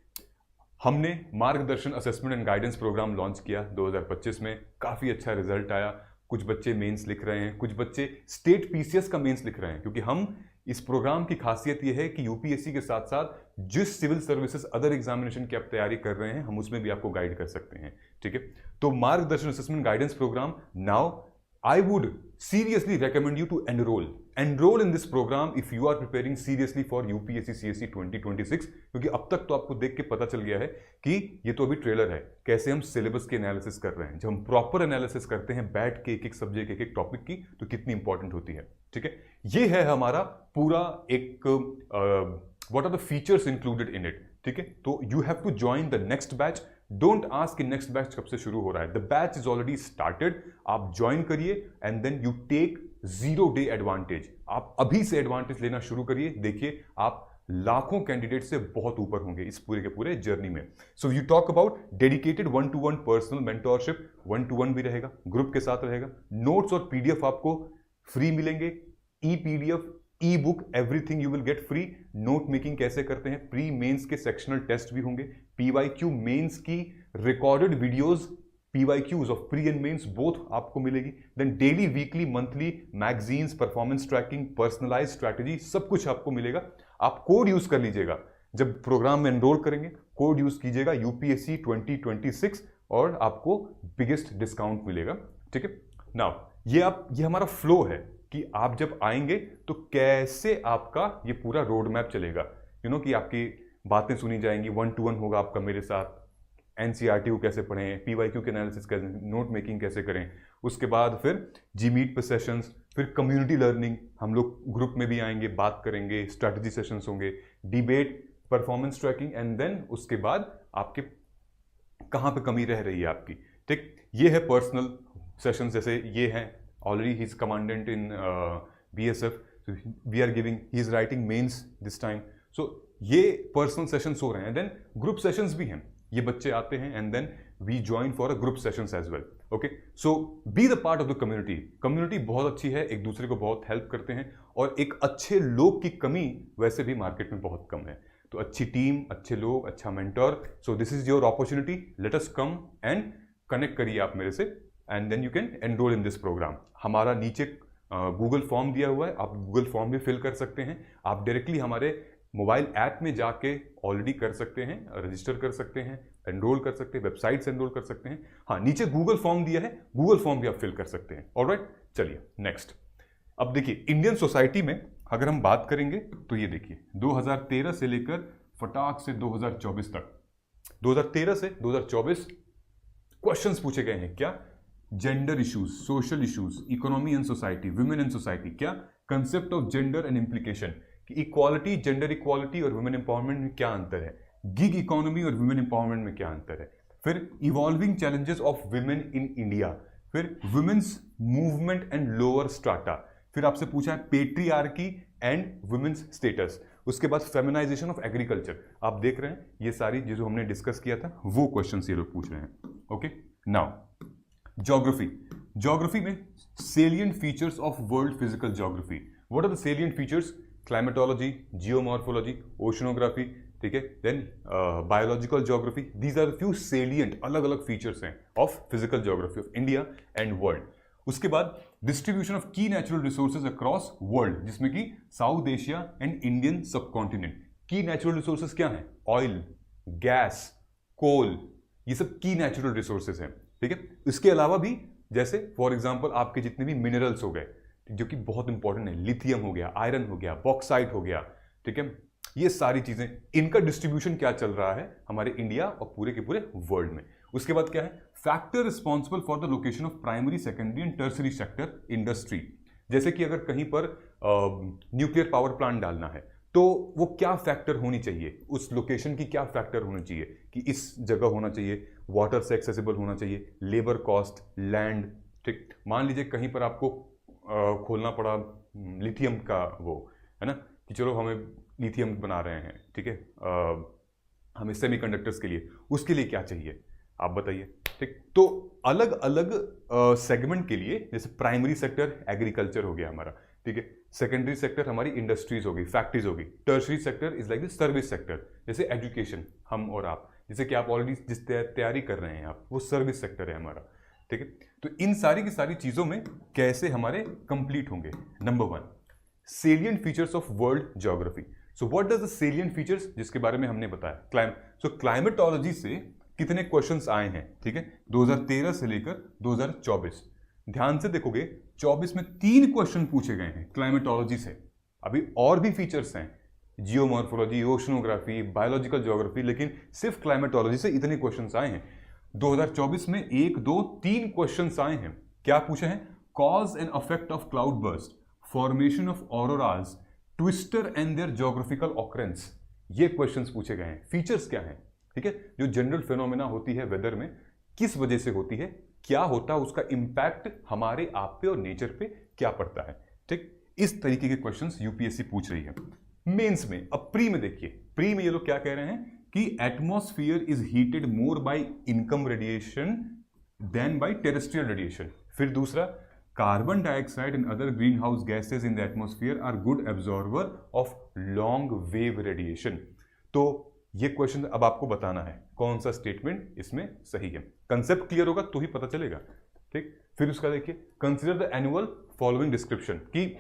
हमने Margdarshan assessment and guidance programme launch किया 2025 में। काफ़ी अच्छा रिजल्ट आया। कुछ बच्चे मेंस लिख रहे हैं, कुछ बच्चे स्टेट पीसीएस का मेंस लिख रहे हैं, क्योंकि हम इस प्रोग्राम की खासियत यह है कि यूपीएससी के साथ साथ जिस सिविल सर्विसेज अदर एग्जामिनेशन की आप तैयारी कर रहे हैं, हम उसमें भी आपको गाइड कर सकते हैं। ठीक है, तो Margdarshan assessment guidance programme, now I would seriously recommend you to enroll in this program if you are preparing seriously for UPSC CSE 2026, क्योंकि अब तक तो आपको देख के पता चल गया है कि ये तो अभी ट्रेलर है, कैसे हम सिलेबस के एनालिसिस कर रहे हैं। जब हम प्रॉपर एनालिसिस करते हैं बैठ के एक एक सब्जेक्ट एक एक टॉपिक की, तो कितनी इंपॉर्टेंट होती है। ठीक है, ये है हमारा पूरा एक what are the features included in it. ठीक है, तो you have to join the next batch. Don't ask कि नेक्स्ट बैच कब से शुरू हो रहा है, the batch is already started. आप ज्वाइन करिए and then you take 0 day advantage. आप अभी से एडवांटेज लेना शुरू करिए। देखिए, आप लाखों कैंडिडेट से बहुत ऊपर होंगे इस पूरे के पूरे जर्नी में। So you talk about dedicated 1-to-1 personal mentorship, 1-to-1 भी रहेगा, ग्रुप के साथ रहेगा। नोट्स और पीडीएफ आपको फ्री मिलेंगे, e PDF, e book, everything you will get free. Note making कैसे करते हैं, प्री मेंस के सेक्शनल टेस्ट भी होंगे, पीवाईक्यू मेंस की recorded videos, PYQs of pre and mains both आपको मिलेगी। Then daily, weekly, monthly magazines, performance tracking, personalise strategy, सब कुछ आपको मिलेगा। आप कोड यूज कर लीजिएगा जब प्रोग्राम में एनरोल करेंगे, कोड यूज कीजिएगा यूपीएससी 2026 और आपको बिगेस्ट डिस्काउंट मिलेगा। ठीक है, नाउ ये हमारा फ्लो है कि आप जब आएंगे तो कैसे आपका ये पूरा रोड मैप चलेगा। कि आपकी बातें सुनी जाएंगी, 1-to-1 होगा आपका मेरे साथ। एनसीईआरटी को कैसे पढ़ें, पीवाईक्यू के एनालिसिस कैसे, नोट मेकिंग कैसे करें, उसके बाद फिर जीमीट पे सेशंस, फिर कम्युनिटी लर्निंग, हम लोग ग्रुप में भी आएंगे, बात करेंगे, स्ट्रैटेजी सेशंस होंगे, debate, performance tracking, and then उसके बाद आपके कहाँ पे कमी रह रही है आपकी। ठीक, ये है पर्सनल सेशन, जैसे ये हैं already he is commandant in BSF, we are giving, he is writing mains this time. So ये पर्सनल सेशंस हो रहे हैं। देन ग्रुप सेशंस भी हैं, ये बच्चे आते हैं and then we join for a group sessions as well. Okay, so be the part of the community. Community बहुत अच्छी है, एक दूसरे को बहुत हेल्प करते हैं, और एक अच्छे लोग की कमी वैसे भी मार्केट में बहुत कम है। तो अच्छी टीम, अच्छे लोग, अच्छा mentor, so this is your opportunity. Let us come and connect करिए आप मेरे से, and then you can enrol in this programme. हमारा नीचे गूगल फॉर्म दिया हुआ है, आप गूगल फॉर्म भी फिल कर सकते हैं। आप डायरेक्टली हमारे मोबाइल ऐप में जाके ऑलरेडी कर सकते हैं, रजिस्टर कर सकते हैं, एनरोल कर सकते हैं, वेबसाइट से एनरोल कर सकते हैं। हाँ, नीचे गूगल फॉर्म दिया है, गूगल फॉर्म भी आप फिल कर सकते हैं। ऑलराइट, चलिए नेक्स्ट। अब देखिए, इंडियन सोसाइटी में अगर हम बात करेंगे तो ये देखिए 2013 से लेकर फटाक से 2024 तक, 2013 से 2024 क्वेश्चंस पूछे गए हैं। क्या? Gender issues, social issues, economy and society, women and society. क्या? Concept of gender and implication, कि इक्वालिटी, जेंडर इक्वालिटी और वुमेन एम्पावरमेंट में क्या अंतर है, गिग इकोनॉमी और वुमेन एम्पावरमेंट में क्या अंतर है, फिर evolving challenges of women in India, फिर women's movement and lower strata, फिर आपसे पूछा है पेट्रियार्की एंड वुमेन्स स्टेटस, उसके बाद फेमिनाइजेशन ऑफ एग्रीकल्चर। आप देख रहे हैं ये सारी जो हमने डिस्कस किया था वो क्वेश्चंस ये लोग पूछ रहे हैं। Okay, now geography. ज्योग्राफी में salient features of world physical geography. What are the salient features? Climatology, geomorphology, oceanography, ठीक है, then biological geography. These are the few salient अलग अलग features हैं of physical geography of India and world. उसके बाद distribution of key natural resources across world, जिसमें कि south Asia and Indian subcontinent. की नेचुरल रिसोर्सेज क्या हैं? ऑयल, गैस, कोल, ये सब की नेचुरल रिसोर्सेज हैं। ठीक है, इसके अलावा भी जैसे फॉर एग्जांपल आपके जितने भी मिनरल्स हो गए जो कि बहुत इंपॉर्टेंट है, लिथियम हो गया, आयरन हो गया, बॉक्साइट हो गया, ठीक है, ये सारी चीजें, इनका डिस्ट्रीब्यूशन क्या चल रहा है हमारे इंडिया और पूरे के पूरे वर्ल्ड में। उसके बाद क्या है? Factor responsible for the location of primary, secondary and tertiary sector industry. जैसे कि अगर कहीं पर न्यूक्लियर पावर प्लांट डालना है तो वो क्या फैक्टर होनी चाहिए, उस लोकेशन की क्या फैक्टर होनी चाहिए कि इस जगह होना चाहिए, वाटर से एक्सेसिबल होना चाहिए, लेबर कॉस्ट, लैंड। ठीक, मान लीजिए कहीं पर आपको खोलना पड़ा लिथियम का वो, है ना, कि चलो हमें लिथियम बना रहे हैं, ठीक है, हमें सेमीकंडक्टर्स के लिए, उसके लिए क्या चाहिए आप बताइए। ठीक, तो अलग अलग सेगमेंट के लिए, जैसे प्राइमरी सेक्टर एग्रीकल्चर हो गया हमारा, ठीक है, सेकेंडरी सेक्टर हमारी इंडस्ट्रीज होगी, फैक्ट्रीज होगी, tertiary sector is like the service sector, जैसे एजुकेशन, हम और आप, जैसे कि आप ऑलरेडी जिस तैयारी कर रहे हैं आप, वो सर्विस सेक्टर है हमारा, ठीक है। तो इन सारी की सारी चीजों में कैसे हमारे कंप्लीट होंगे। Number 1, salient features of world geography. So what does the salient features, जिसके बारे में हमने बताया। क्लाइमेटोलॉजी से कितने क्वेश्चंस आए हैं, ठीक है, 2013 से लेकर 2024। ध्यान से देखोगे 24 में 3 क्वेश्चन पूछे गए हैं क्लाइमेटोलॉजी से। अभी और भी फीचर्स हैं, जियोमॉर्फोलॉजी, ओशनोग्राफी, बायोलॉजिकल ज्योग्राफी, लेकिन सिर्फ क्लाइमेटोलॉजी से इतने क्वेश्चंस आए हैं। 2024 में 1, 2, 3 क्वेश्चंस आए हैं। क्या पूछे हैं? Cause and affect of cloud burst, formation of auroras, twister and their geographical occurrence. ये क्वेश्चंस पूछे गए हैं। फीचर्स क्या हैं, ठीक है, जो जनरल फिनोमेना होती है वेदर में, किस वजह से होती है, क्या होता है, उसका इंपैक्ट हमारे आप पे और नेचर पे क्या पड़ता है, ठीक। इस तरीके के क्वेश्चंस यूपीएससी पूछ रही है मेंस में। अब प्री में देखिए, प्री में ये लोग क्या कह रहे हैं कि atmosphere is heated more by income radiation than by terrestrial radiation. फिर दूसरा, carbon dioxide and other green house gases in the atmosphere are good absorber of long wave radiation. तो ये क्वेश्चन अब आपको बताना है कौन सा स्टेटमेंट इसमें सही है। कंसेप्ट क्लियर होगा तो ही पता चलेगा, ठीक। फिर उसका देखिए, consider the annual following description, कि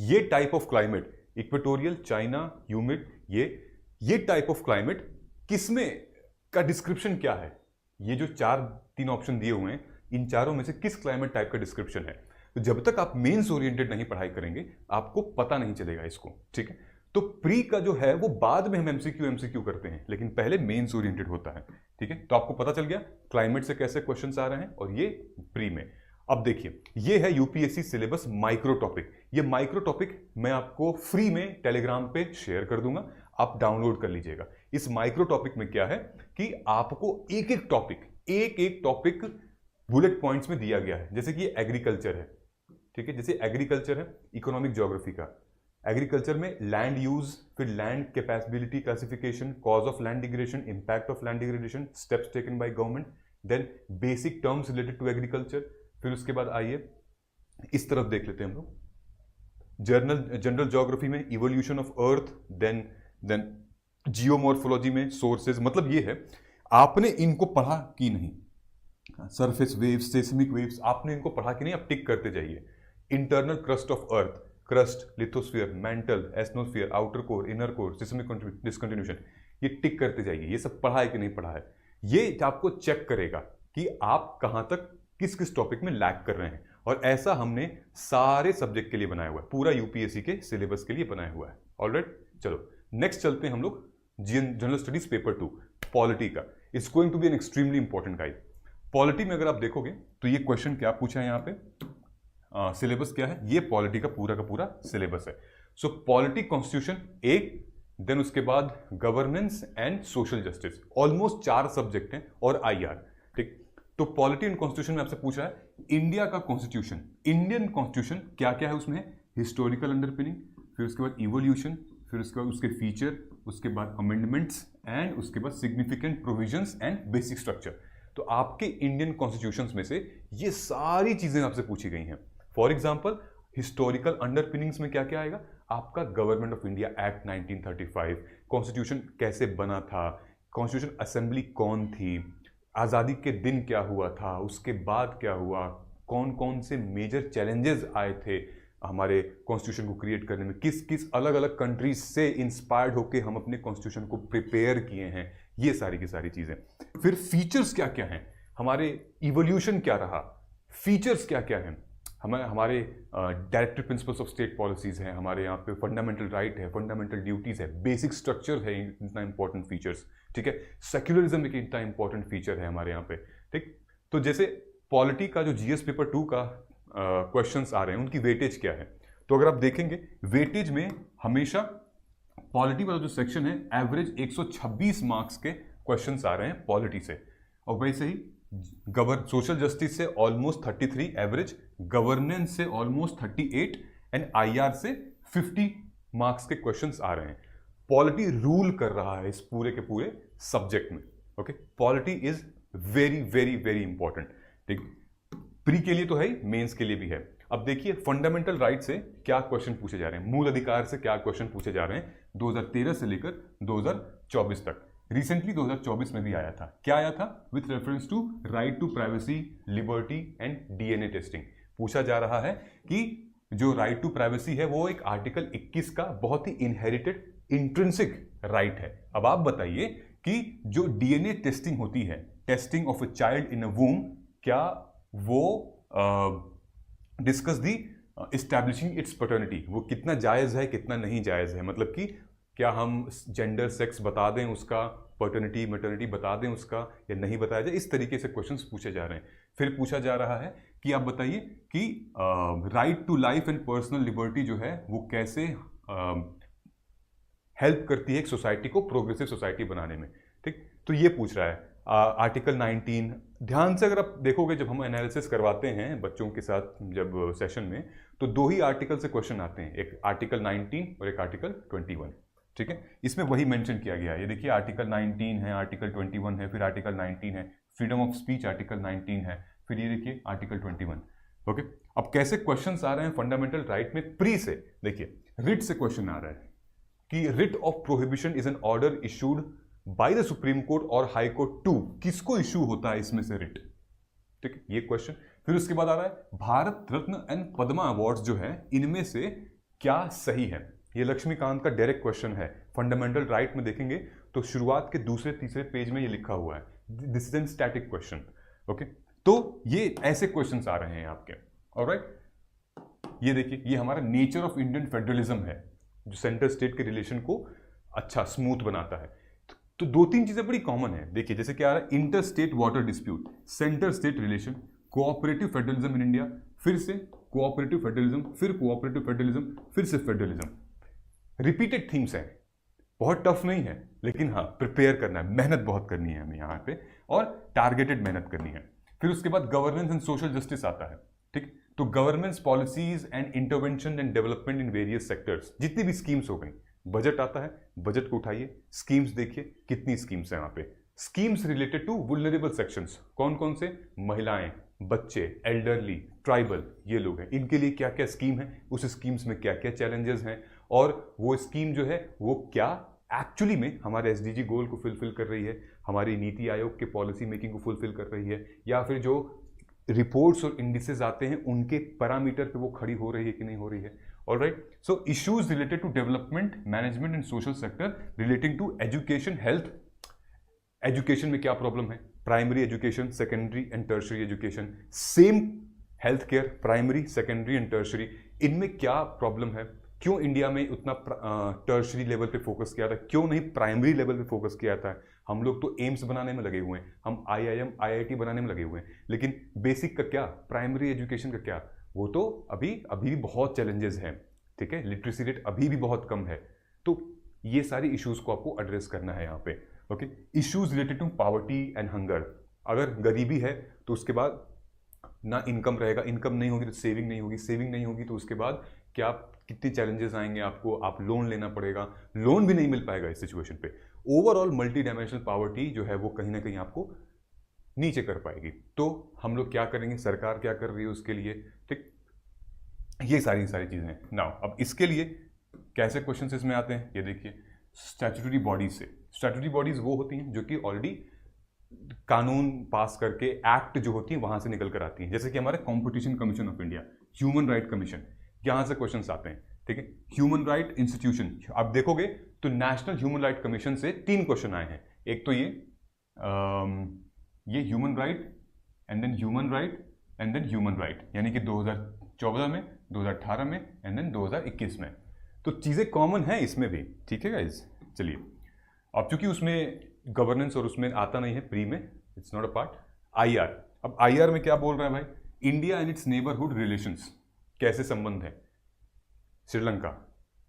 ये type of climate, equatorial, China, humid, ये टाइप ऑफ क्लाइमेट किसमें का डिस्क्रिप्शन क्या है। ये जो 3 ऑप्शन दिए हुए हैं, इन चारों में से किस क्लाइमेट टाइप का डिस्क्रिप्शन है। तो जब तक आप मेंस ओरिएंटेड नहीं पढ़ाई करेंगे आपको पता नहीं चलेगा इसको, ठीक है। तो प्री का जो है वो बाद में हम एमसीक्यू करते हैं, लेकिन पहले मेंस ओरिएंटेड होता है, ठीक है। तो आपको पता चल गया क्लाइमेट से कैसे क्वेश्चंस आ रहे हैं, और ये प्री में। अब देखिए, ये है यूपीएससी सिलेबस माइक्रो टॉपिक। ये माइक्रो टॉपिक मैं आपको फ्री में टेलीग्राम पे शेयर कर दूंगा, आप डाउनलोड कर लीजिएगा। इस माइक्रो टॉपिक में क्या है कि आपको एक एक टॉपिक बुलेट पॉइंट्स में दिया गया है। जैसे कि एग्रीकल्चर है, ठीक है, जैसे एग्रीकल्चर है, इकोनॉमिक ज्योग्राफी का। एग्रीकल्चर में लैंड यूज, फिर land capability classification, cause of land degradation, impact of land degradation, steps taken by government, then basic terms related to agriculture. फिर उसके बाद आइए इस तरफ देख लेते हैं हम लोग, जनरल ज्योग्राफी में evolution of earth, then geomorphology में सोर्सेज। मतलब ये है, आपने इनको पढ़ा कि नहीं, सरफेस वेव्स, सेस्मिक वेव्स, आपने इनको पढ़ा कि नहीं, आप टिक करते जाइए। Internal crust of earth, crust, lithosphere, mantle, asthenosphere, outer core, inner core, seismic discontinuation, ये टिक करते जाइए। ये सब पढ़ा है कि नहीं पढ़ा है, ये आपको चेक करेगा कि आप कहां तक किस किस टॉपिक में लैग कर रहे हैं। और ऐसा हमने सारे सब्जेक्ट के लिए बनाया हुआ है, पूरा यूपीएससी के सिलेबस के लिए बनाया हुआ है। ऑलराइट, चलो नेक्स्ट चलते हैं हम लोग जनरल स्टडीज पेपर 2 पॉलिटी का। It's going to be an extremely important guide. Polity में अगर आप देखोगे तो ये क्वेश्चन क्या पूछा है यहाँ पे, सिलेबस क्या है, ये पॉलिटी का पूरा सिलेबस है। सो पॉलिटी कॉन्स्टिट्यूशन एक, देन उसके बाद governance and social justice, almost 4 subject हैं, और आईआर, ठीक। तो पॉलिटी एंड कॉन्स्टिट्यूशन में आपसे पूछा है इंडिया का कॉन्स्टिट्यूशन, इंडियन कॉन्स्टिट्यूशन क्या क्या है उसमें, हिस्टोरिकल अंडरपिनिंग, फिर उसके बाद इवोल्यूशन, फिर उसके बाद उसके फीचर, उसके बाद अमेंडमेंट्स, एंड उसके बाद significant provisions and basic structure. तो आपके इंडियन कॉन्स्टिट्यूशंस में से ये सारी चीजें आपसे पूछी गई हैं। फॉर एग्जाम्पल हिस्टोरिकल अंडरपिनिंग्स में क्या क्या आएगा, आपका government of India act 1935, constitution कैसे बना था, कॉन्स्टिट्यूशन असेंबली कौन थी, आज़ादी के दिन क्या हुआ था, उसके बाद क्या हुआ, कौन कौन से मेजर चैलेंजेस आए थे हमारे कॉन्स्टिट्यूशन को क्रिएट करने में, किस किस अलग अलग कंट्रीज से इंस्पायर्ड होकर हम अपने कॉन्स्टिट्यूशन को प्रिपेयर किए हैं, ये सारी की सारी चीज़ें। फिर फीचर्स क्या क्या हैं, हमारे इवोल्यूशन क्या रहा, फीचर्स क्या क्या हैं, हमारे directive principles of state policies हैं, हमारे यहाँ पे फंडामेंटल राइट है, फंडामेंटल ड्यूटीज है, बेसिक स्ट्रक्चर है, इतना इंपॉर्टेंट फीचर्स, ठीक है। सेक्युलरिज्म एक इतना इंपॉर्टेंट फीचर है हमारे यहाँ पे, ठीक। तो जैसे पॉलिटी का जो जीएस पेपर 2 का क्वेश्चंस आ रहे हैं उनकी वेटेज क्या है, तो अगर आप देखेंगे वेटेज में हमेशा पॉलिटी वाला जो सेक्शन है एवरेज 126 मार्क्स के क्वेश्चंस आ रहे हैं पॉलिटी से, और वैसे ही सोशल जस्टिस से ऑलमोस्ट 33 एवरेज, गवर्नेंस से ऑलमोस्ट 38, एंड आईआर से 50 मार्क्स के क्वेश्चंस आ रहे हैं। पॉलिटी रूल कर रहा है इस पूरे के पूरे सब्जेक्ट में, okay. Polity is very very very important, ठीक। प्री के लिए तो है ही, मेंस के लिए भी है। अब देखिए फंडामेंटल राइट से क्या क्वेश्चन पूछे जा रहे हैं, मूल अधिकार से क्या क्वेश्चन पूछे जा रहे हैं 2013 से लेकर 2024 तक। रिसेंटली 2024 में भी आया था। क्या आया था? With reference to right to privacy, liberty and DNA testing. पूछा जा रहा है कि जो राइट टू प्राइवेसी है वो एक आर्टिकल 21 का बहुत ही इनहेरिटेड इंट्रिंसिक राइट है। अब आप बताइए कि जो डीएनए टेस्टिंग होती है, testing of a child in a womb, क्या वो discuss the establishing its paternity, वो कितना जायज़ है कितना नहीं जायज़ है, मतलब कि क्या हम जेंडर सेक्स बता दें उसका, पैटर्निटी मैटर्निटी बता दें उसका, या नहीं बताया जाए। इस तरीके से क्वेश्चंस पूछे जा रहे हैं। फिर पूछा जा रहा है कि आप बताइए कि right to life and personal liberty जो है वो कैसे हेल्प करती है एक सोसाइटी को प्रोग्रेसिव सोसाइटी बनाने में। ठीक, तो ये पूछ रहा है आर्टिकल 19। ध्यान से अगर आप देखोगे, जब हम एनालिसिस करवाते हैं बच्चों के साथ जब सेशन में, तो दो ही आर्टिकल से क्वेश्चन आते हैं, एक आर्टिकल 19 और एक आर्टिकल 21। ठीक है, इसमें वही मेंशन किया गया है। ये देखिए आर्टिकल 19 है, आर्टिकल 21 है, फिर आर्टिकल 19 है, फ्रीडम ऑफ स्पीच आर्टिकल 19 है, फिर ये देखिए आर्टिकल 21। ओके, अब कैसे क्वेश्चंस आ रहे हैं फंडामेंटल राइट में प्री से? देखिए रिट से क्वेश्चन आ रहा है कि writ of prohibition is an order issued by the supreme court और हाई कोर्ट टू, किसको इशू होता है इसमें से रिट? ठीक है, ये क्वेश्चन। फिर उसके बाद आ रहा है भारत रत्न एंड पद्मा अवार्ड्स जो है इनमें से क्या सही है? ये लक्ष्मीकांत का डायरेक्ट क्वेश्चन है। फंडामेंटल राइट में देखेंगे तो शुरुआत के दूसरे तीसरे पेज में ये लिखा हुआ है, this is an static question. Okay, तो ये ऐसे क्वेश्चंस आ रहे हैं आपके। ऑलराइट, ये देखिए ये हमारा नेचर ऑफ इंडियन फेडरलिज्म है जो सेंटर स्टेट के रिलेशन को अच्छा स्मूथ बनाता है। तो दो तीन चीजें बड़ी कॉमन है। देखिए जैसे क्या आ रहा है, inter state water dispute, centre state relation, cooperative federalism इन इंडिया, फिर से कोऑपरेटिव फेडरलिज्म, फिर कोऑपरेटिव फेडरलिज्म, फिर से फेडरलिज्म। रिपीटेड थीम्स हैं, बहुत टफ नहीं है, लेकिन हाँ प्रिपेयर करना है, मेहनत बहुत करनी है हमें यहाँ पे, और टारगेटेड मेहनत करनी है। फिर उसके बाद गवर्नेंस एंड सोशल जस्टिस आता है। ठीक, तो governance policies and intervention and development in various sectors, जितनी भी स्कीम्स हो गई। बजट आता है, बजट को उठाइए, स्कीम्स देखिए कितनी स्कीम्स हैं वहां पे। स्कीम्स रिलेटेड टू वुल्नरेबल सेक्शंस, कौन कौन से? महिलाएं, बच्चे, एल्डरली, ट्राइबल, ये लोग हैं। इनके लिए क्या क्या स्कीम है, उस स्कीम्स में क्या क्या चैलेंजेस हैं, और वो स्कीम जो है वो क्या एक्चुअली में हमारे एसडीजी गोल को फुलफिल कर रही है, हमारी नीति आयोग के पॉलिसी मेकिंग को फुलफिल कर रही है, या फिर जो रिपोर्ट्स और इंडिसेस आते हैं उनके पैरामीटर पे वो खड़ी हो रही है कि नहीं हो रही है। Alright, so issues related to development, management and social sector relating to education, health. Education में क्या प्रॉब्लम है? Primary education, secondary and tertiary education, same health care, primary, secondary and tertiary, इनमें क्या प्रॉब्लम है? क्यों इंडिया में उतना tertiary level पे फोकस किया था, क्यों नहीं प्राइमरी लेवल पे फोकस किया था? हम लोग तो एम्स बनाने में लगे हुए हैं, हम आईआईएम, आईआईटी बनाने में लगे हुए हैं, लेकिन बेसिक का क्या, प्राइमरी एजुकेशन का क्या? वो तो अभी भी बहुत चैलेंजेस हैं। ठीक है, लिटरेसी रेट अभी भी बहुत कम है। तो ये सारी इश्यूज को आपको एड्रेस करना है यहाँ पे। Okay, issues related to poverty and hunger, अगर गरीबी है तो उसके बाद ना इनकम रहेगा, इनकम नहीं होगी तो सेविंग नहीं होगी, सेविंग नहीं होगी तो उसके बाद क्या कितने चैलेंजेस आएंगे आपको, आप लोन लेना पड़ेगा, लोन भी नहीं मिल पाएगा इस सिचुएशन पे। ओवरऑल मल्टी डायमेंशनल पॉवर्टी जो है वो कहीं ना कहीं आपको नीचे कर पाएगी। तो हम लोग क्या करेंगे, सरकार क्या कर रही है उसके लिए? ठीक, ये सारी चीजें। नाउ अब इसके लिए कैसे क्वेश्चन इसमें आते हैं, ये देखिए स्टैट्यूटरी बॉडीज से। स्टैट्यूटरी बॉडीज वो होती हैं जो कि ऑलरेडी कानून पास करके एक्ट जो होती है वहां से निकल कर आती हैं, जैसे कि हमारे competition commission of India, human right commission, यहां से क्वेश्चंस आते हैं। ठीक है, ह्यूमन राइट इंस्टीट्यूशन, आप देखोगे तो नेशनल ह्यूमन राइट कमीशन से 3 क्वेश्चन आए हैं। एक तो ये human right and then human right and then human right, यानी कि 2014 में, 2018 में एंड देन 2021 में। तो चीजें कॉमन है इसमें भी। ठीक है गाइज, चलिए अब चूंकि उसमें गवर्नेंस और उसमें आता नहीं है प्री में, it's not a part. IR, अब आईआर में क्या बोल रहा है भाई, India and it's neighbourhood relations, कैसे संबंध है? श्रीलंका,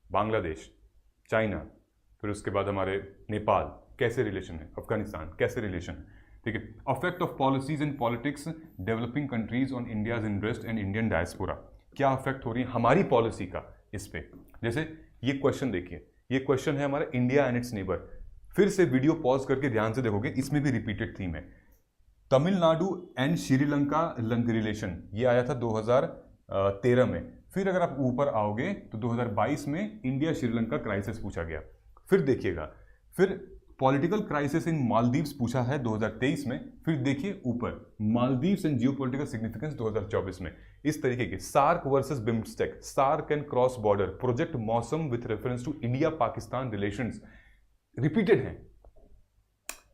बांग्लादेश, चाइना, फिर उसके बाद हमारे नेपाल, कैसे रिलेशन है? अफगानिस्तान, कैसे रिलेशन है? ठीक है, affect of policies and politics developing countries on India's interest and Indian diaspora, क्या अफेक्ट हो रही है हमारी पॉलिसी का इस पे? जैसे ये क्वेश्चन देखिए, ये क्वेश्चन है हमारा इंडिया एंड इट्स नेबर। फिर से वीडियो पॉज करके ध्यान से देखोगे, इसमें भी रिपीटेड थीम है। तमिलनाडु एंड श्रीलंका रिलेशन, ये आया था 2013 में। फिर अगर आप ऊपर आओगे तो 2022 में इंडिया श्रीलंका क्राइसिस पूछा गया। फिर देखिएगा, फिर पॉलिटिकल क्राइसिस इन मालदीव्स पूछा है 2023 में। फिर देखिए ऊपर मालदीव्स एंड जियोपॉलिटिकल सिग्निफिकेंस 2024 में। इस तरीके के SAARC versus BIMSTEC, SAARC and cross border, project Mausam with reference to India Pakistan relations repeated हैं।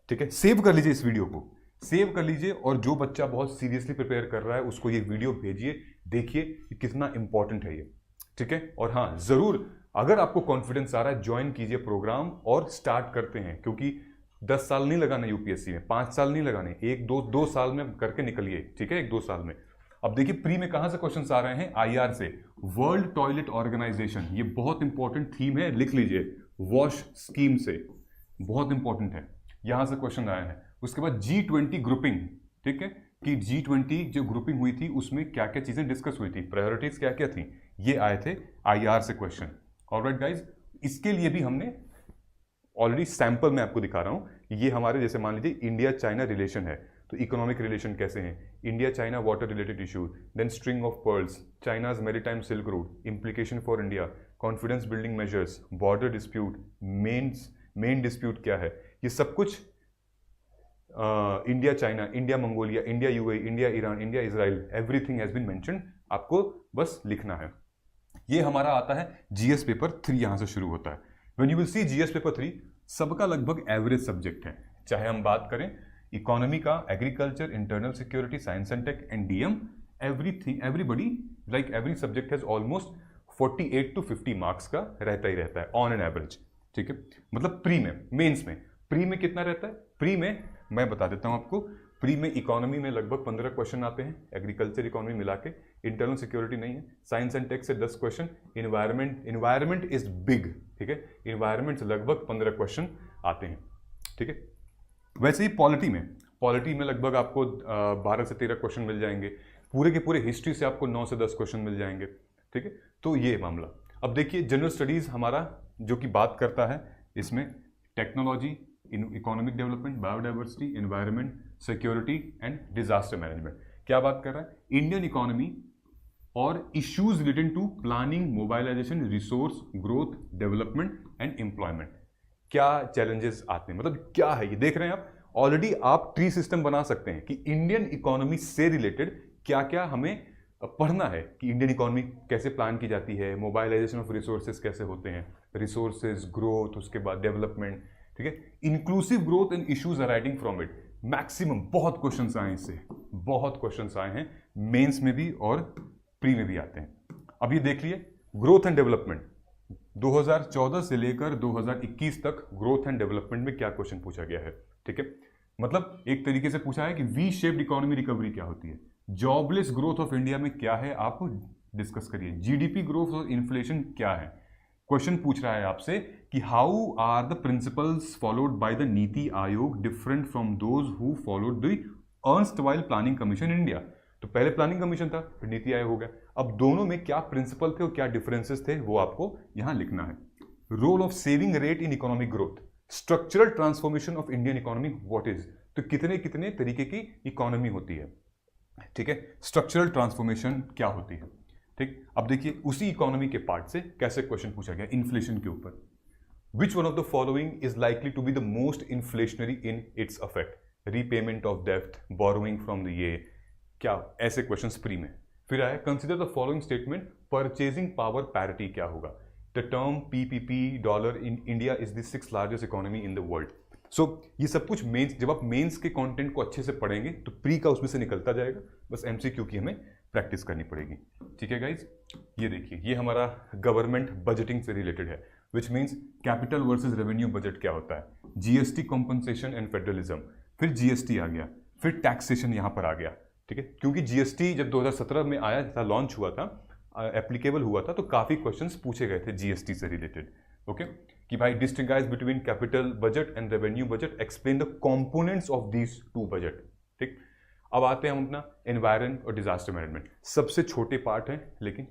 ठीक है, सेव कर लीजिए, इस वीडियो को सेव कर लीजिए, और जो बच्चा बहुत सीरियसली प्रिपेयर कर रहा है उसको ये वीडियो भेजिए, देखिए कि कितना इंपॉर्टेंट है ये। ठीक है, और हाँ जरूर अगर आपको कॉन्फिडेंस आ रहा है ज्वाइन कीजिए प्रोग्राम और स्टार्ट करते हैं, क्योंकि 10 साल नहीं लगाना यूपीएससी में, 5 साल नहीं लगाने, 1-2 साल में करके निकलिए। ठीक है, 1-2 साल में। अब देखिए प्री में कहां से क्वेश्चंस आ रहे हैं, आईआर से, वर्ल्ड टॉयलेट ऑर्गेनाइजेशन, ये बहुत इंपॉर्टेंट थीम है, लिख लीजिए, वॉश स्कीम से, बहुत इंपॉर्टेंट है, यहां से क्वेश्चन आया है। उसके बाद G20 ग्रुपिंग, ठीक है, कि G20 जो ग्रुपिंग हुई थी उसमें क्या क्या चीजें डिस्कस हुई थी, प्रायोरिटीज क्या क्या थी, ये आए थे आईआर से क्वेश्चन। ऑलराइट गाइज, इसके लिए भी हमने ऑलरेडी सैंपल में आपको दिखा रहा हूं। ये हमारे जैसे मान लीजिए इंडिया चाइना रिलेशन है, तो इकोनॉमिक रिलेशन कैसे हैं, India China water related issue, then string of pearls, China's maritime silk route, implication for India, confidence building measures, border dispute, main dispute क्या है, ये सब कुछ India China, India Mongolia, India UAE, India Iran, India Israel, everything has been mentioned, आपको बस लिखना है। ये हमारा आता है जीएस पेपर 3, यहां से शुरू होता है। When you will see GS paper 3, सबका लगभग एवरेज सब्जेक्ट है, चाहे हम बात करें इकोनॉमी का, agriculture, internal security, science and tech and DM, everything, everybody, like every subject has almost 48 to 50 marks का रहता ही रहता है ऑन एन एवरेज। ठीक है, मतलब प्री में, मेंस में प्री में कितना रहता है, प्री में मैं बता देता हूं आपको, प्री में इकोनॉमी में लगभग 15 क्वेश्चन आते हैं, एग्रीकल्चर इकोनॉमी मिला के, इंटरनल सिक्योरिटी नहीं है, साइंस एंड टेक से 10 क्वेश्चन, इन्वायरमेंट इज बिग, ठीक है, इन्वायरमेंट से लगभग 15 क्वेश्चन आते हैं। ठीक है, वैसे ही पॉलिटी में लगभग आपको 12 से 13 क्वेश्चन मिल जाएंगे, पूरे के पूरे हिस्ट्री से आपको 9 से 10 क्वेश्चन मिल जाएंगे। ठीक है, तो ये मामला। अब देखिए जनरल स्टडीज हमारा जो कि बात करता है, इसमें technology, economic development, biodiversity, environment, security and disaster management. क्या बात कर रहा है, इंडियन इकोनॉमी और issues related to planning, mobilisation, resource growth, development and employment. क्या चैलेंजेस आते हैं, मतलब क्या है ये देख रहे हैं आप। ऑलरेडी आप ट्री सिस्टम बना सकते हैं कि इंडियन इकोनॉमी से रिलेटेड क्या क्या हमें पढ़ना है, कि इंडियन इकोनॉमी कैसे प्लान की जाती है, मोबाइलाइजेशन ऑफ रिसोर्सेज कैसे होते हैं, रिसोर्सेज, ग्रोथ, उसके बाद डेवलपमेंट। ठीक है, inclusive growth and issues arising from it, maximum बहुत क्वेश्चंस आए इससे, बहुत क्वेश्चंस आए हैं, मेंस में भी और प्री में भी आते हैं। अब ये देख लिए ग्रोथ एंड डेवलपमेंट, 2014 से लेकर 2021 तक ग्रोथ एंड डेवलपमेंट में क्या क्वेश्चन पूछा गया है। ठीक है, मतलब एक तरीके से पूछा है कि वी शेप्ड इकोनॉमी रिकवरी क्या होती है, जॉबलेस ग्रोथ ऑफ इंडिया में क्या है, आप डिस्कस करिए, जीडीपी ग्रोथ और इन्फ्लेशन क्या है। क्वेश्चन पूछ रहा है आपसे कि how are the principles followed by the NITI Aayog different from those who followed the erstwhile planning commission in India. तो पहले प्लानिंग कमीशन था, फिर नीति आयोग हो गया, अब दोनों में क्या प्रिंसिपल थे और क्या डिफरेंसेस थे वो आपको यहां लिखना है। Role of saving rate in economic growth, structural transformation of Indian economy what is, तो कितने कितने तरीके की इकोनॉमी होती है। ठीक है, स्ट्रक्चरल ट्रांसफॉर्मेशन क्या होती है। ठीक, अब देखिए उसी इकोनॉमी के पार्ट से कैसे क्वेश्चन पूछा गया इन्फ्लेशन के ऊपर। Which one of the following is likely to be the most inflationary in its effect, repayment of डेब्ट, बोरोइंग फ्रॉम द ये, क्या ऐसे क्वेश्चंस प्री में। फिर आया consider the following statement, purchasing power parity क्या होगा, the term PPP dollar in India is the 6th largest economy in the world. So ये सब कुछ मेंस, जब आप मेंस के कंटेंट को अच्छे से पढ़ेंगे तो प्री का उसमें से निकलता जाएगा, बस एमसीक्यू की हमें प्रैक्टिस करनी पड़ेगी। ठीक है गाइज, ये देखिए ये हमारा गवर्नमेंट बजटिंग से रिलेटेड है, which means capital versus revenue budget क्या होता है, जीएसटी कॉम्पनसेशन एंड फेडरलिज्म, फिर जीएसटी आ गया, फिर टैक्सेशन यहाँ पर आ गया। ठीक है, क्योंकि जीएसटी जब 2017 में आया था, लॉन्च हुआ था, एप्लीकेबल हुआ था, तो काफी क्वेश्चंस पूछे गए थे जीएसटी से रिलेटेड। ओके, कि भाई distinguish between capital budget and revenue budget, explain the components of these two budget. ठीक, अब आते हैं हम अपना एनवायरमेंट और डिजास्टर मैनेजमेंट, सबसे छोटे पार्ट हैं लेकिन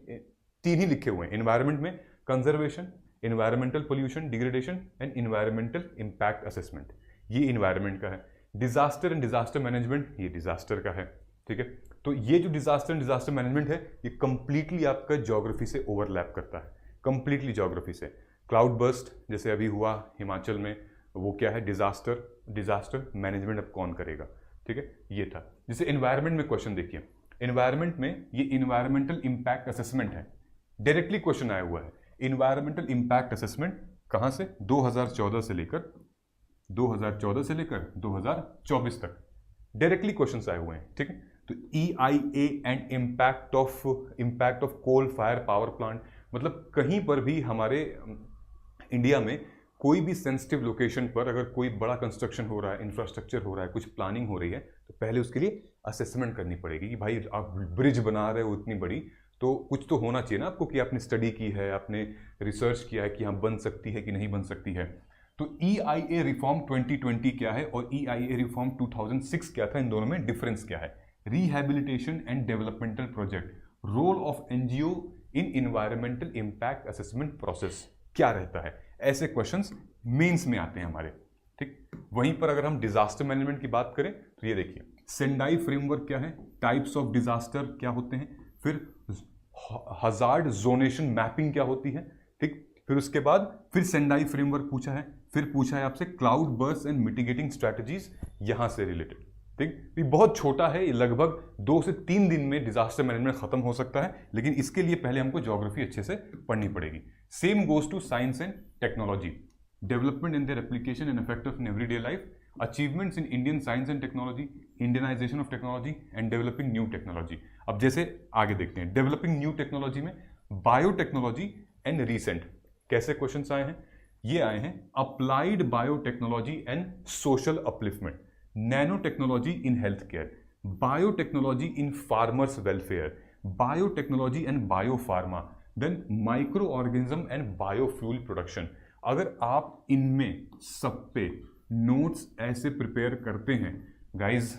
3 ही लिखे हुए हैं। एनवायरमेंट में conservation, environmental pollution degradation and environmental impact assessment, ये एनवायरमेंट का है। डिजास्टर एंड डिजास्टर मैनेजमेंट, ये डिजास्टर का है। ठीक है, तो ये जो डिजास्टर एंड डिजास्टर मैनेजमेंट है ये कंप्लीटली आपका ज्योग्राफी से ओवरलैप करता है, कंप्लीटली ज्योग्राफी से। क्लाउड बर्स्ट जैसे अभी हुआ हिमाचल में, वो क्या है, डिजास्टर मैनेजमेंट अब कौन करेगा, ठीक है, ये था। जैसे एनवायरनमेंट में क्वेश्चन देखिए, एनवायरनमेंट में ये इन्वायरमेंटल इंपैक्ट असेसमेंट है, डायरेक्टली क्वेश्चन आया हुआ है। इन्वायरमेंटल इंपैक्ट असेसमेंट कहां से, 2014 से लेकर 2024 तक डायरेक्टली क्वेश्चंस आए हुए हैं, ठीक है। तो EIA and impact of coal fire power plant, मतलब कहीं पर भी हमारे इंडिया में कोई भी सेंसिटिव लोकेशन पर अगर कोई बड़ा कंस्ट्रक्शन हो रहा है, इंफ्रास्ट्रक्चर हो रहा है, कुछ प्लानिंग हो रही है, तो पहले उसके लिए असेसमेंट करनी पड़ेगी कि भाई आप ब्रिज बना रहे हो इतनी बड़ी, तो कुछ तो होना चाहिए ना आपको कि आपने स्टडी की है, आपने रिसर्च किया है कि हाँ बन सकती है कि नहीं बन सकती है। तो EIA रिफॉर्म 2020 क्या है और EIA रिफॉर्म 2006 क्या था, इन दोनों में डिफरेंस क्या है। Rehabilitation and developmental project, role of NGO in environmental impact assessment process क्या रहता है, ऐसे क्वेश्चंस मेंस में आते हैं हमारे, ठीक। वहीं पर अगर हम डिजास्टर मैनेजमेंट की बात करें तो ये देखिए, सेंडाई फ्रेमवर्क क्या है, टाइप्स ऑफ डिजास्टर क्या होते हैं, फिर हजार्ड जोनेशन मैपिंग क्या होती है, ठीक। फिर उसके बाद फिर सेंडाई फ्रेमवर्क पूछा है, फिर पूछा है आपसे cloud burst and mitigating strategies, यहां से रिलेटेड, ठीक। ये बहुत छोटा है, ये लगभग 2 से 3 दिन में डिजास्टर मैनेजमेंट खत्म हो सकता है, लेकिन इसके लिए पहले हमको ज्योग्राफी अच्छे से पढ़नी पड़ेगी। Same goes to science and technology, development in their application and effect of in everyday life, achievements in Indian science and technology, Indianisation of technology and developing new technology. अब जैसे आगे देखते हैं, डेवलपिंग न्यू टेक्नोलॉजी में biotechnology and recent कैसे questions आए हैं, ये आए हैं applied biotechnology and social upliftment, nano technology in health care, biotechnology in farmers welfare, biotechnology and biopharma, then micro organism and biofuel production. अगर आप इनमें सब पे नोट्स ऐसे प्रिपेयर करते हैं गाइज,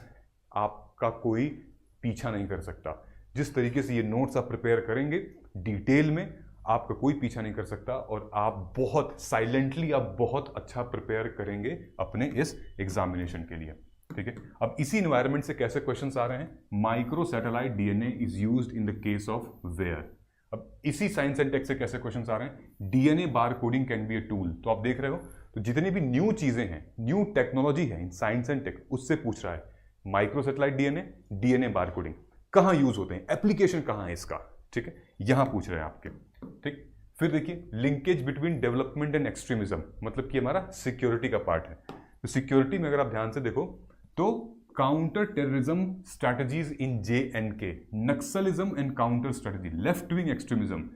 आपका कोई पीछा नहीं कर सकता। जिस तरीके से ये नोट्स आप प्रिपेयर करेंगे डिटेल में, आपका कोई पीछा नहीं कर सकता और आप बहुत साइलेंटली, आप बहुत अच्छा प्रिपेयर करेंगे अपने इस एग्जामिनेशन के लिए, ठीक है। अब इसी इन्वायरमेंट से कैसे क्वेश्चंस आ रहे हैं, micro satellite DNA is used in the case of where. अब इसी साइंस एंड टेक से कैसे क्वेश्चंस आ रहे हैं, DNA bar coding can be a tool. तो आप देख रहे हो, तो जितनी भी न्यू चीजें हैं, न्यू टेक्नोलॉजी है इन साइंस एंड टेक, उससे पूछ रहा है माइक्रो सैटेलाइट DNA बार कोडिंग कहां यूज होते हैं, एप्लीकेशन कहां है इसका, ठीक है, यहां पूछ रहे हैं आपके, ठीक। फिर देखिए linkage between development and extremism, मतलब कि हमारा सिक्योरिटी का पार्ट है। तो सिक्योरिटी में अगर आप ध्यान से देखो तो counter terrorism strategies in JNK, Naxalism and counter strategy, left wing extremism,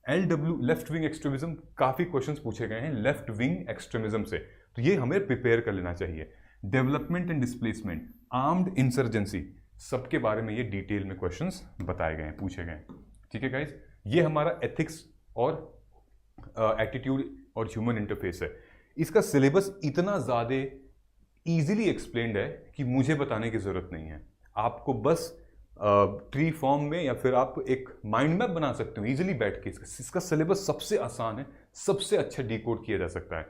LW left wing extremism, काफी क्वेश्चंस पूछे गए हैं लेफ्ट विंग एक्सट्रीमिज्म से, तो ये हमें प्रिपेयर कर लेना चाहिए। Development and displacement, armed insurgency, सबके बारे में ये डिटेल में क्वेश्चंस बताए गए हैं, पूछे गए हैं, ठीक है गाइज। ये हमारा एथिक्स और एटीट्यूड और ह्यूमन इंटरफेस है। इसका सिलेबस इतना ज़्यादा इजीली एक्सप्लेन्ड है कि मुझे बताने की ज़रूरत नहीं है, आपको बस ट्री फॉर्म में या फिर आप एक माइंड मैप बना सकते हो इजीली बैठ के। इसका सिलेबस सबसे आसान है, सबसे अच्छा डिकोड किया जा सकता है,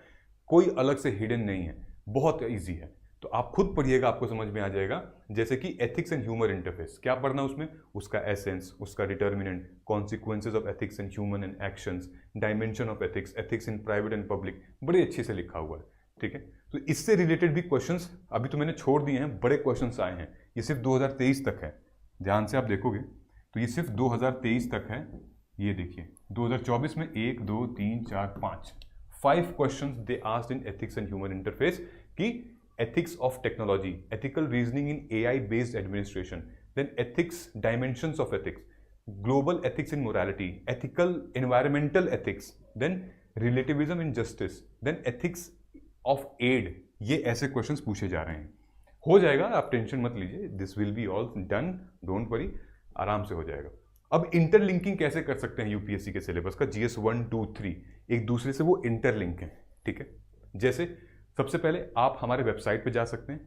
कोई अलग से हिडन नहीं है, बहुत ईजी है। तो आप खुद पढ़िएगा, आपको समझ में आ जाएगा। जैसे कि एथिक्स एंड ह्यूमन इंटरफेस क्या पढ़ना उसमें, उसका एसेंस, उसका determinant, consequences of ethics and human and actions, dimension of ethics, ethics in private and public, बड़े अच्छे से लिखा हुआ है, ठीक है। तो इससे रिलेटेड भी क्वेश्चंस अभी तो मैंने छोड़ दिए हैं, बड़े क्वेश्चंस आए हैं। ये सिर्फ 2023 तक है, ध्यान से आप देखोगे तो ये सिर्फ 2023 तक है। ये देखिए 2024 में 1 2 3 4 5 questions they asked in ethics and human interface की ethics of technology, ethical reasoning in AI based administration, then ethics, dimensions of ethics, global ethics in morality, ethical environmental ethics, then relativism in justice, then ethics of aid। ये ऐसे questions पूछे जा रहे हैं, हो जाएगा, आप टेंशन मत लीजिए, this will be all done, don't worry, आराम से हो जाएगा। अब इंटरलिंकिंग कैसे कर सकते हैं यूपीएससी के सिलेबस का, GS 1 2 3 एक दूसरे से वो इंटरलिंक है, ठीक है। जैसे सबसे पहले आप हमारे वेबसाइट पे जा सकते हैं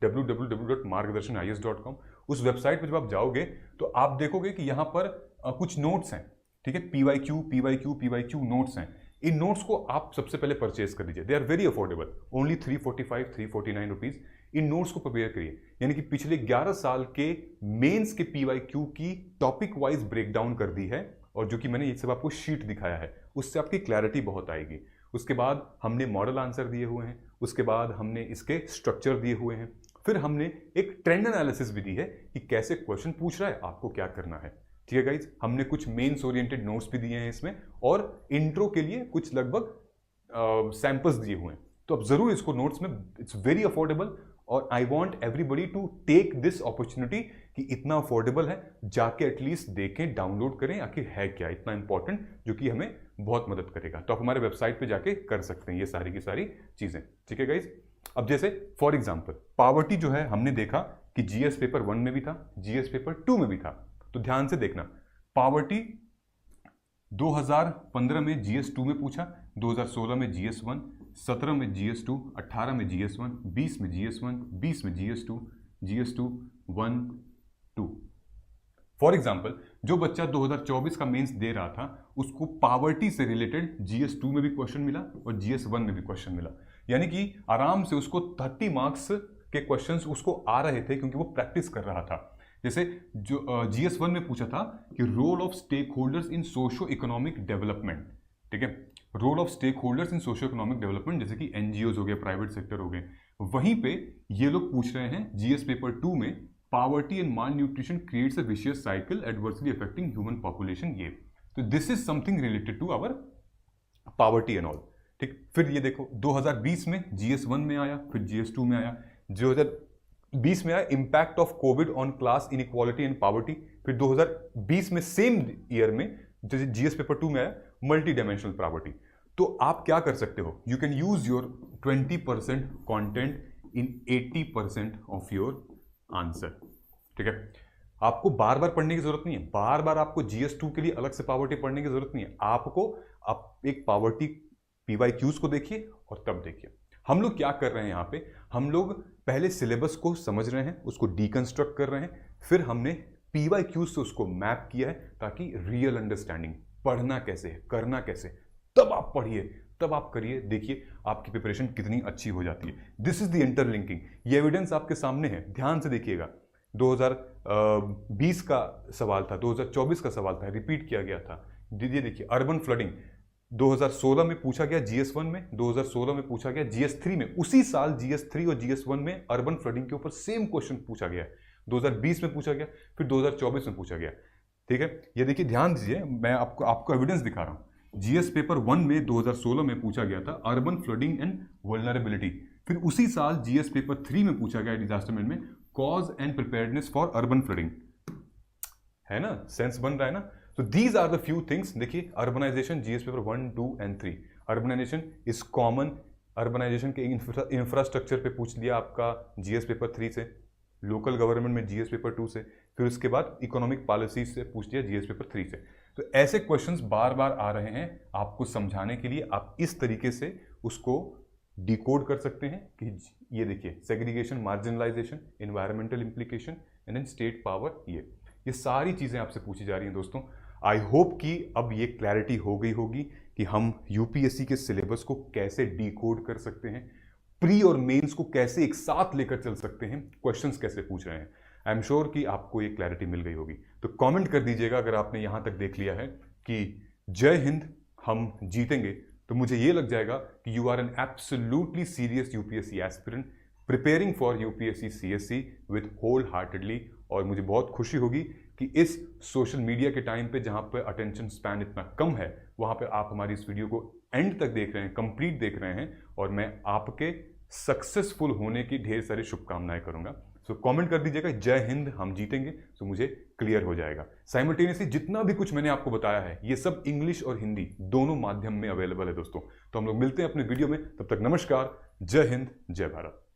www.margdarshanIAS.com। उस वेबसाइट पे जब आप जाओगे तो आप देखोगे कि यहाँ पर कुछ नोट्स हैं, ठीक है, PYQ नोट्स हैं। इन नोट्स को आप सबसे पहले परचेज कर लीजिए, they are very affordable, only 345-349 rupees. इन नोट्स को प्रिपेयर करिए, यानी कि पिछले 11 साल के मेंस के PYQ की टॉपिक वाइज ब्रेकडाउन कर दी है, और जो कि मैंने ये सब आपको शीट दिखाया है, उससे आपकी क्लैरिटी बहुत आएगी। उसके बाद हमने मॉडल आंसर दिए हुए हैं, उसके बाद हमने इसके स्ट्रक्चर दिए हुए हैं, फिर हमने एक ट्रेंड एनालिसिस भी दी है कि कैसे क्वेश्चन पूछ रहा है, आपको क्या करना है। ठीक है गाइज, हमने कुछ मेंस ओरिएंटेड नोट्स भी दिए हैं इसमें, और इंट्रो के लिए कुछ लगभग सैंपल्स दिए हुए हैं। तो अब जरूर इसको नोट्स में, इट्स वेरी अफोर्डेबल, और I want everybody to take this opportunity कि इतना अफोर्डेबल है, जाके एटलीस्ट देखें, डाउनलोड करें आखिर है क्या इतना इंपॉर्टेंट, जो कि हमें बहुत मदद करेगा। तो आप हमारे वेबसाइट पे जाके कर सकते हैं ये सारी की सारी चीजें। ठीक है गाइज, अब जैसे फॉर एग्जांपल पॉवर्टी जो है, हमने देखा कि जीएस पेपर 1 में भी था, जीएस पेपर 2 में भी था। तो ध्यान से देखना, पॉवर्टी 2015 में जीएस 2 में पूछा, 2016 में जीएस 1, 17 में जीएस 2, 18 में जीएस 1, 20 में जीएस 1, 20 में जीएस 2, जीएस 2 1 2। फॉर एग्जाम्पल जो बच्चा 2024 का मेंस दे रहा था, उसको पॉवर्टी से रिलेटेड जीएस 2 में भी क्वेश्चन मिला और जीएस 1 में भी क्वेश्चन मिला। यानी कि आराम से उसको 30 मार्क्स के क्वेश्चंस उसको आ रहे थे, क्योंकि वो प्रैक्टिस कर रहा था। जैसे जो जीएस 1 में पूछा था कि role of stakeholders in socio economic development, ठीक है, role of stakeholders in socio economic development, जैसे कि एनजीओज हो गए, प्राइवेट सेक्टर हो गए। वहीं पे ये लोग पूछ रहे हैं जीएस पेपर 2 में, poverty and malnutrition creates a vicious cycle adversely affecting human population. ये तो this is something related to our poverty and all. ठीक, फिर ये देखो 2020 में जीएस 1 में आया, फिर जीएस 2 में आया, 2020 में आया impact of Covid on class inequality and poverty, फिर 2020 में सेम ईयर में जैसे जीएस पेपर 2 में आया मल्टी डायमेंशनल पॉवर्टी। तो आप क्या कर सकते हो, you can use your 20% content in 80% of your answer. ठीक है, आपको बार बार पढ़ने की जरूरत नहीं है, बार बार आपको जीएस 2 के लिए अलग से पॉवर्टी पढ़ने की जरूरत नहीं है। आपको आप एक पॉवर्टी पीवाईक्यूज को देखिए और तब देखिए। हम लोग क्या कर रहे हैं यहाँ पे, हम लोग पहले सिलेबस को समझ रहे हैं, उसको डीकंस्ट्रक्ट कर रहे हैं, फिर हमने पीवाईक्यूज से उसको मैप किया है, ताकि रियल अंडरस्टैंडिंग, पढ़ना कैसे है, करना कैसे, तब आप पढ़िए, तब आप करिए, देखिए आपकी प्रिपरेशन कितनी अच्छी हो जाती है। दिस इज द इंटरलिंकिंग, ये एविडेंस आपके सामने है, ध्यान से देखिएगा। 2020 का सवाल था, 2024 का सवाल था, रिपीट किया गया था। ये देखिए अर्बन फ्लडिंग 2016 में पूछा गया जीएस 1 में, 2016 में पूछा गया जीएस 3 में, उसी साल जीएस 3 और जीएस 1 में अर्बन फ्लडिंग के ऊपर सेम क्वेश्चन पूछा गया, 2020 में पूछा गया, फिर 2024 में पूछा गया। ठीक है, ये देखिए ध्यान दीजिए, मैं आपको एविडेंस दिखा रहा हूं। जीएस पेपर 1 में 2016 में पूछा गया था अर्बन फ्लडिंग एंड वल्नरेबिलिटी, फिर उसी साल जीएस पेपर 3 में पूछा गया डिजास्टर मैनेजमेंट में cause and preparedness for urban flooding. है ना, सेंस बन रहा है ना। So these are the few things। देखिए urbanisation GS paper 1, 2 and 3, urbanisation is common, urbanisation के इंफ्रास्ट्रक्चर पे पूछ लिया आपका जीएस पेपर 3 से, लोकल गवर्नमेंट में जीएस पेपर 2 से, फिर उसके बाद इकोनॉमिक पॉलिसीज से पूछ लिया जीएस पेपर 3 से। तो ऐसे क्वेश्चंस बार बार आ रहे हैं, आपको समझाने के लिए आप इस तरीके से उसको डिकोड कर सकते हैं कि ये देखिए segregation, marginalisation, environmental implication and then state power, ये सारी चीजें आपसे पूछी जा रही हैं दोस्तों। आई होप कि अब ये क्लैरिटी हो गई होगी कि हम यूपीएससी के सिलेबस को कैसे डिकोड कर सकते हैं, प्री और मेंस को कैसे एक साथ लेकर चल सकते हैं, क्वेश्चंस कैसे पूछ रहे हैं। आई एम श्योर कि आपको ये क्लैरिटी मिल गई होगी। तो कमेंट कर दीजिएगा अगर आपने यहां तक देख लिया है कि जय हिंद, हम जीतेंगे, तो मुझे ये लग जाएगा कि you are an absolutely serious UPSC aspirant preparing for UPSC CSC with wholeheartedly. और मुझे बहुत खुशी होगी कि इस सोशल मीडिया के टाइम पे, जहां पे अटेंशन स्पैन इतना कम है, वहां पे आप हमारी इस वीडियो को एंड तक देख रहे हैं, कंप्लीट देख रहे हैं, और मैं आपके सक्सेसफुल होने की ढेर सारी शुभकामनाएं करूंगा। सो कमेंट कर दीजिएगा जय हिंद, हम जीतेंगे, तो मुझे क्लियर हो जाएगा। साइमल्टेनियसली जितना भी कुछ मैंने आपको बताया है, ये सब इंग्लिश और हिंदी दोनों माध्यम में अवेलेबल है दोस्तों। तो हम लोग मिलते हैं अपने वीडियो में, तब तक नमस्कार, जय हिंद, जय भारत।